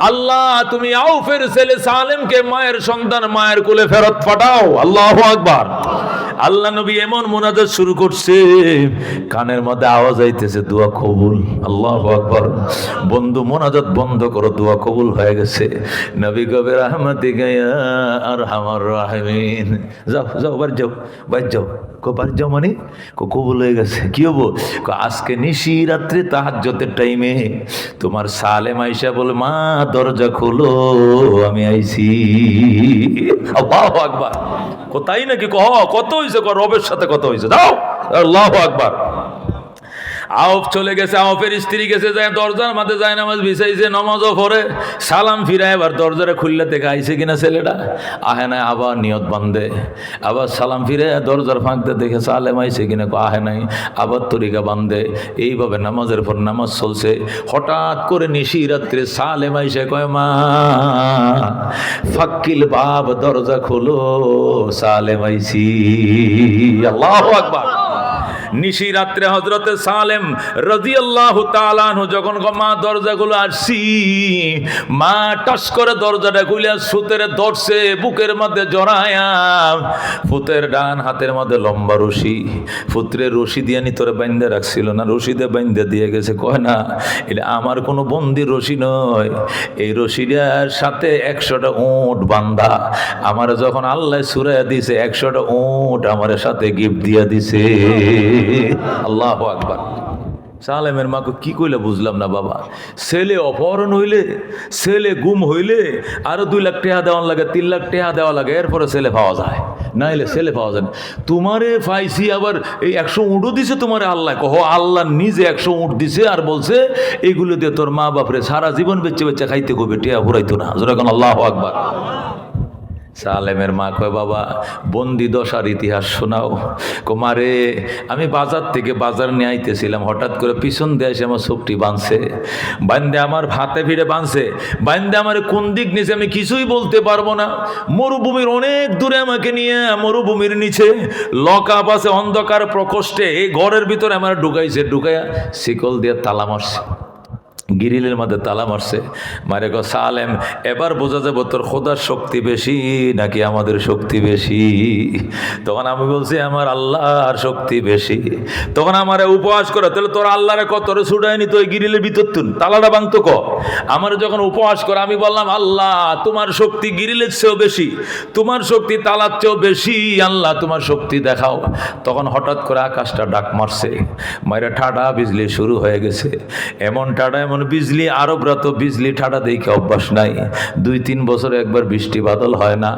Speaker 1: আল্লাহ তুমি আউফের ছেলে সালেমকে মায়ের সন্তান মায়ের কোলে ফেরত পাঠাও। আল্লাহু আকবার। আল্লাহ নবী এমন মুনাজাত শুরু করছে, কানের মধ্যে আওয়াজ আইতেছে দোয়া কবুল। আল্লাহু আকবার। বন্ধু মুনাজাত বন্ধ করো, দোয়া কবুল হয়ে গেছে। নবী কবে রাহমাতিকা ইয়া আরহামার রাহিমিন। যাও যাও, বাড়ি যাও, বাড়ি যাও। বাড়ি যাও মানে কবুল হয়ে গেছে। কি হবো? আজকে নিশি রাত্রে তাহাজ্জুদের টাইমে তোমার সালেম আয়েশা বলে মা দরজা খোলো, আমি আইছি। আল্লাহু আকবার। কোথায় নাকি কত হয়েছে, রবের সাথে কত হয়েছে, যাও। আল্লাহু আকবার। আউফ চলে গেছে, আউফের স্ত্রী গেছে, যায় দরজার মাঝে যায় নামাজ বিছাইছে, নামাজও পড়ে, সালাম ফিরায়, এবার দরজারে খুললে দেখে আইছে কিনা ছেলেটা, আহে নাই, আবার নিয়ত বান্ধে, আবার সালাম ফিরে দরজার ফাঁকতে দেখে সালেম আইছে কিনা, আহে নাই, আবার তরিকা বান্ধে, এইভাবে নামাজের পর নামাজ চলছে। হঠাৎ করে নিশি রাত্রে সালেম আইসে কয় মা ফাক্কিল বাব, দরজা খোলো, সালেম আইছি। আল্লাহু আকবার। নিশি রাত্রে হযরতে সালেম রাদিয়াল্লাহু তাআলা আনহু যখন মা দরজাগুলো আসছি, মা টাস করে দরজাটা খুলে সুতের ধরছে, বুকের মধ্যে জড়ায়া, ফুতের ডান হাতের মধ্যে লম্বা রশি, ফুতরের রশি দিয়ে নি তোরে বাইন্ধে রাখছিল না, রশি দিয়ে বাইন্ধে দিয়ে গেছে। কয় না এটা আমার কোনো বন্দির রশি নয়, এই রশিটার সাথে 100টা উট বান্ধা, আমার যখন আল্লাহ সুরাইয়া দিছে 100টা উট আমার সাথে গিফট দিয়া দিছে। আল্লাহু আকবার। সালেমের মাকে কি কইলে বুঝলাম না বাবা, ছেলে অপহরণ হইলে, ছেলে গুম হইলে আরো 2 লাখ টাকা দেওয়া লাগে, 3 লাখ টাকা দেওয়া লাগে, এরপরে ছেলে পাওয়া যায়, নাইলে ছেলে পাওয়া যায় না। তোমারে পাইছি, আবার এই 100 উটও দিছে তোমারে আল্লাহ, কহ আল্লাহ নিজে 100 উট দিছে, আর বলছে এইগুলো দিয়ে তোর মা বাপরে সারা জীবন বেঁচে বেঁচে খাইতে কবে, টিয়া ঘুরাইতো না। যেরকম আল্লাহু আকবার। সালেমের মা কয় বাবা বন্দি দশার ইতিহাস শোনাও। কুমারে আমি বাজার থেকে বাজার নিয়ে আইতেছিলাম, হঠাৎ করে পিছন দিয়ে এসে আমার চোখটি বাঁধছে, বান্ধে আমার হাতে ভিড়ে বাঁধছে, বান্ধে আমার কোন দিক নিচে আমি কিছুই বলতে পারবো না। মরুভূমির অনেক দূরে আমাকে নিয়ে, মরুভূমির নিচে লকআপ আছে, অন্ধকার প্রকোষ্ঠে, এই ঘরের ভিতরে আমার ঢুকাইছে, ঢুকাইয়া শিকল দিয়ে তালা মারছে, গিরিলের মধ্যে তালা মারছে। মারে গো সালেম এবার বোঝা যাবে তোর খোদার শক্তি বেশি নাকি আমাদের শক্তি বেশি। তখন আমি বলছি আমার আল্লাহর শক্তি বেশি। তখন আমার উপহাস করে, তাহলে তোর আল্লাহরে কতরে ছুটায়নি তো ওই গিরিলের ভিতর তুন তালাটা ভাঙতো ক। আমার যখন উপহাস করে আমি বললাম আল্লাহ তোমার শক্তি গিরিলের চেয়েও বেশি, তোমার শক্তি তালার চেয়েও বেশি, আল্লাহ তোমার শক্তি দেখাও। তখন হঠাৎ করে আকাশটা ডাক মারছে, মায়েরা ঠাডা বিজলি শুরু হয়ে গেছে। এমন ঠাডা এমন বিজলি, আরবরা তো বিজলি ঠাডা দেখে অভ্যাস নাই, 2-3 বছরে একবার বৃষ্টি বাদল হয় না।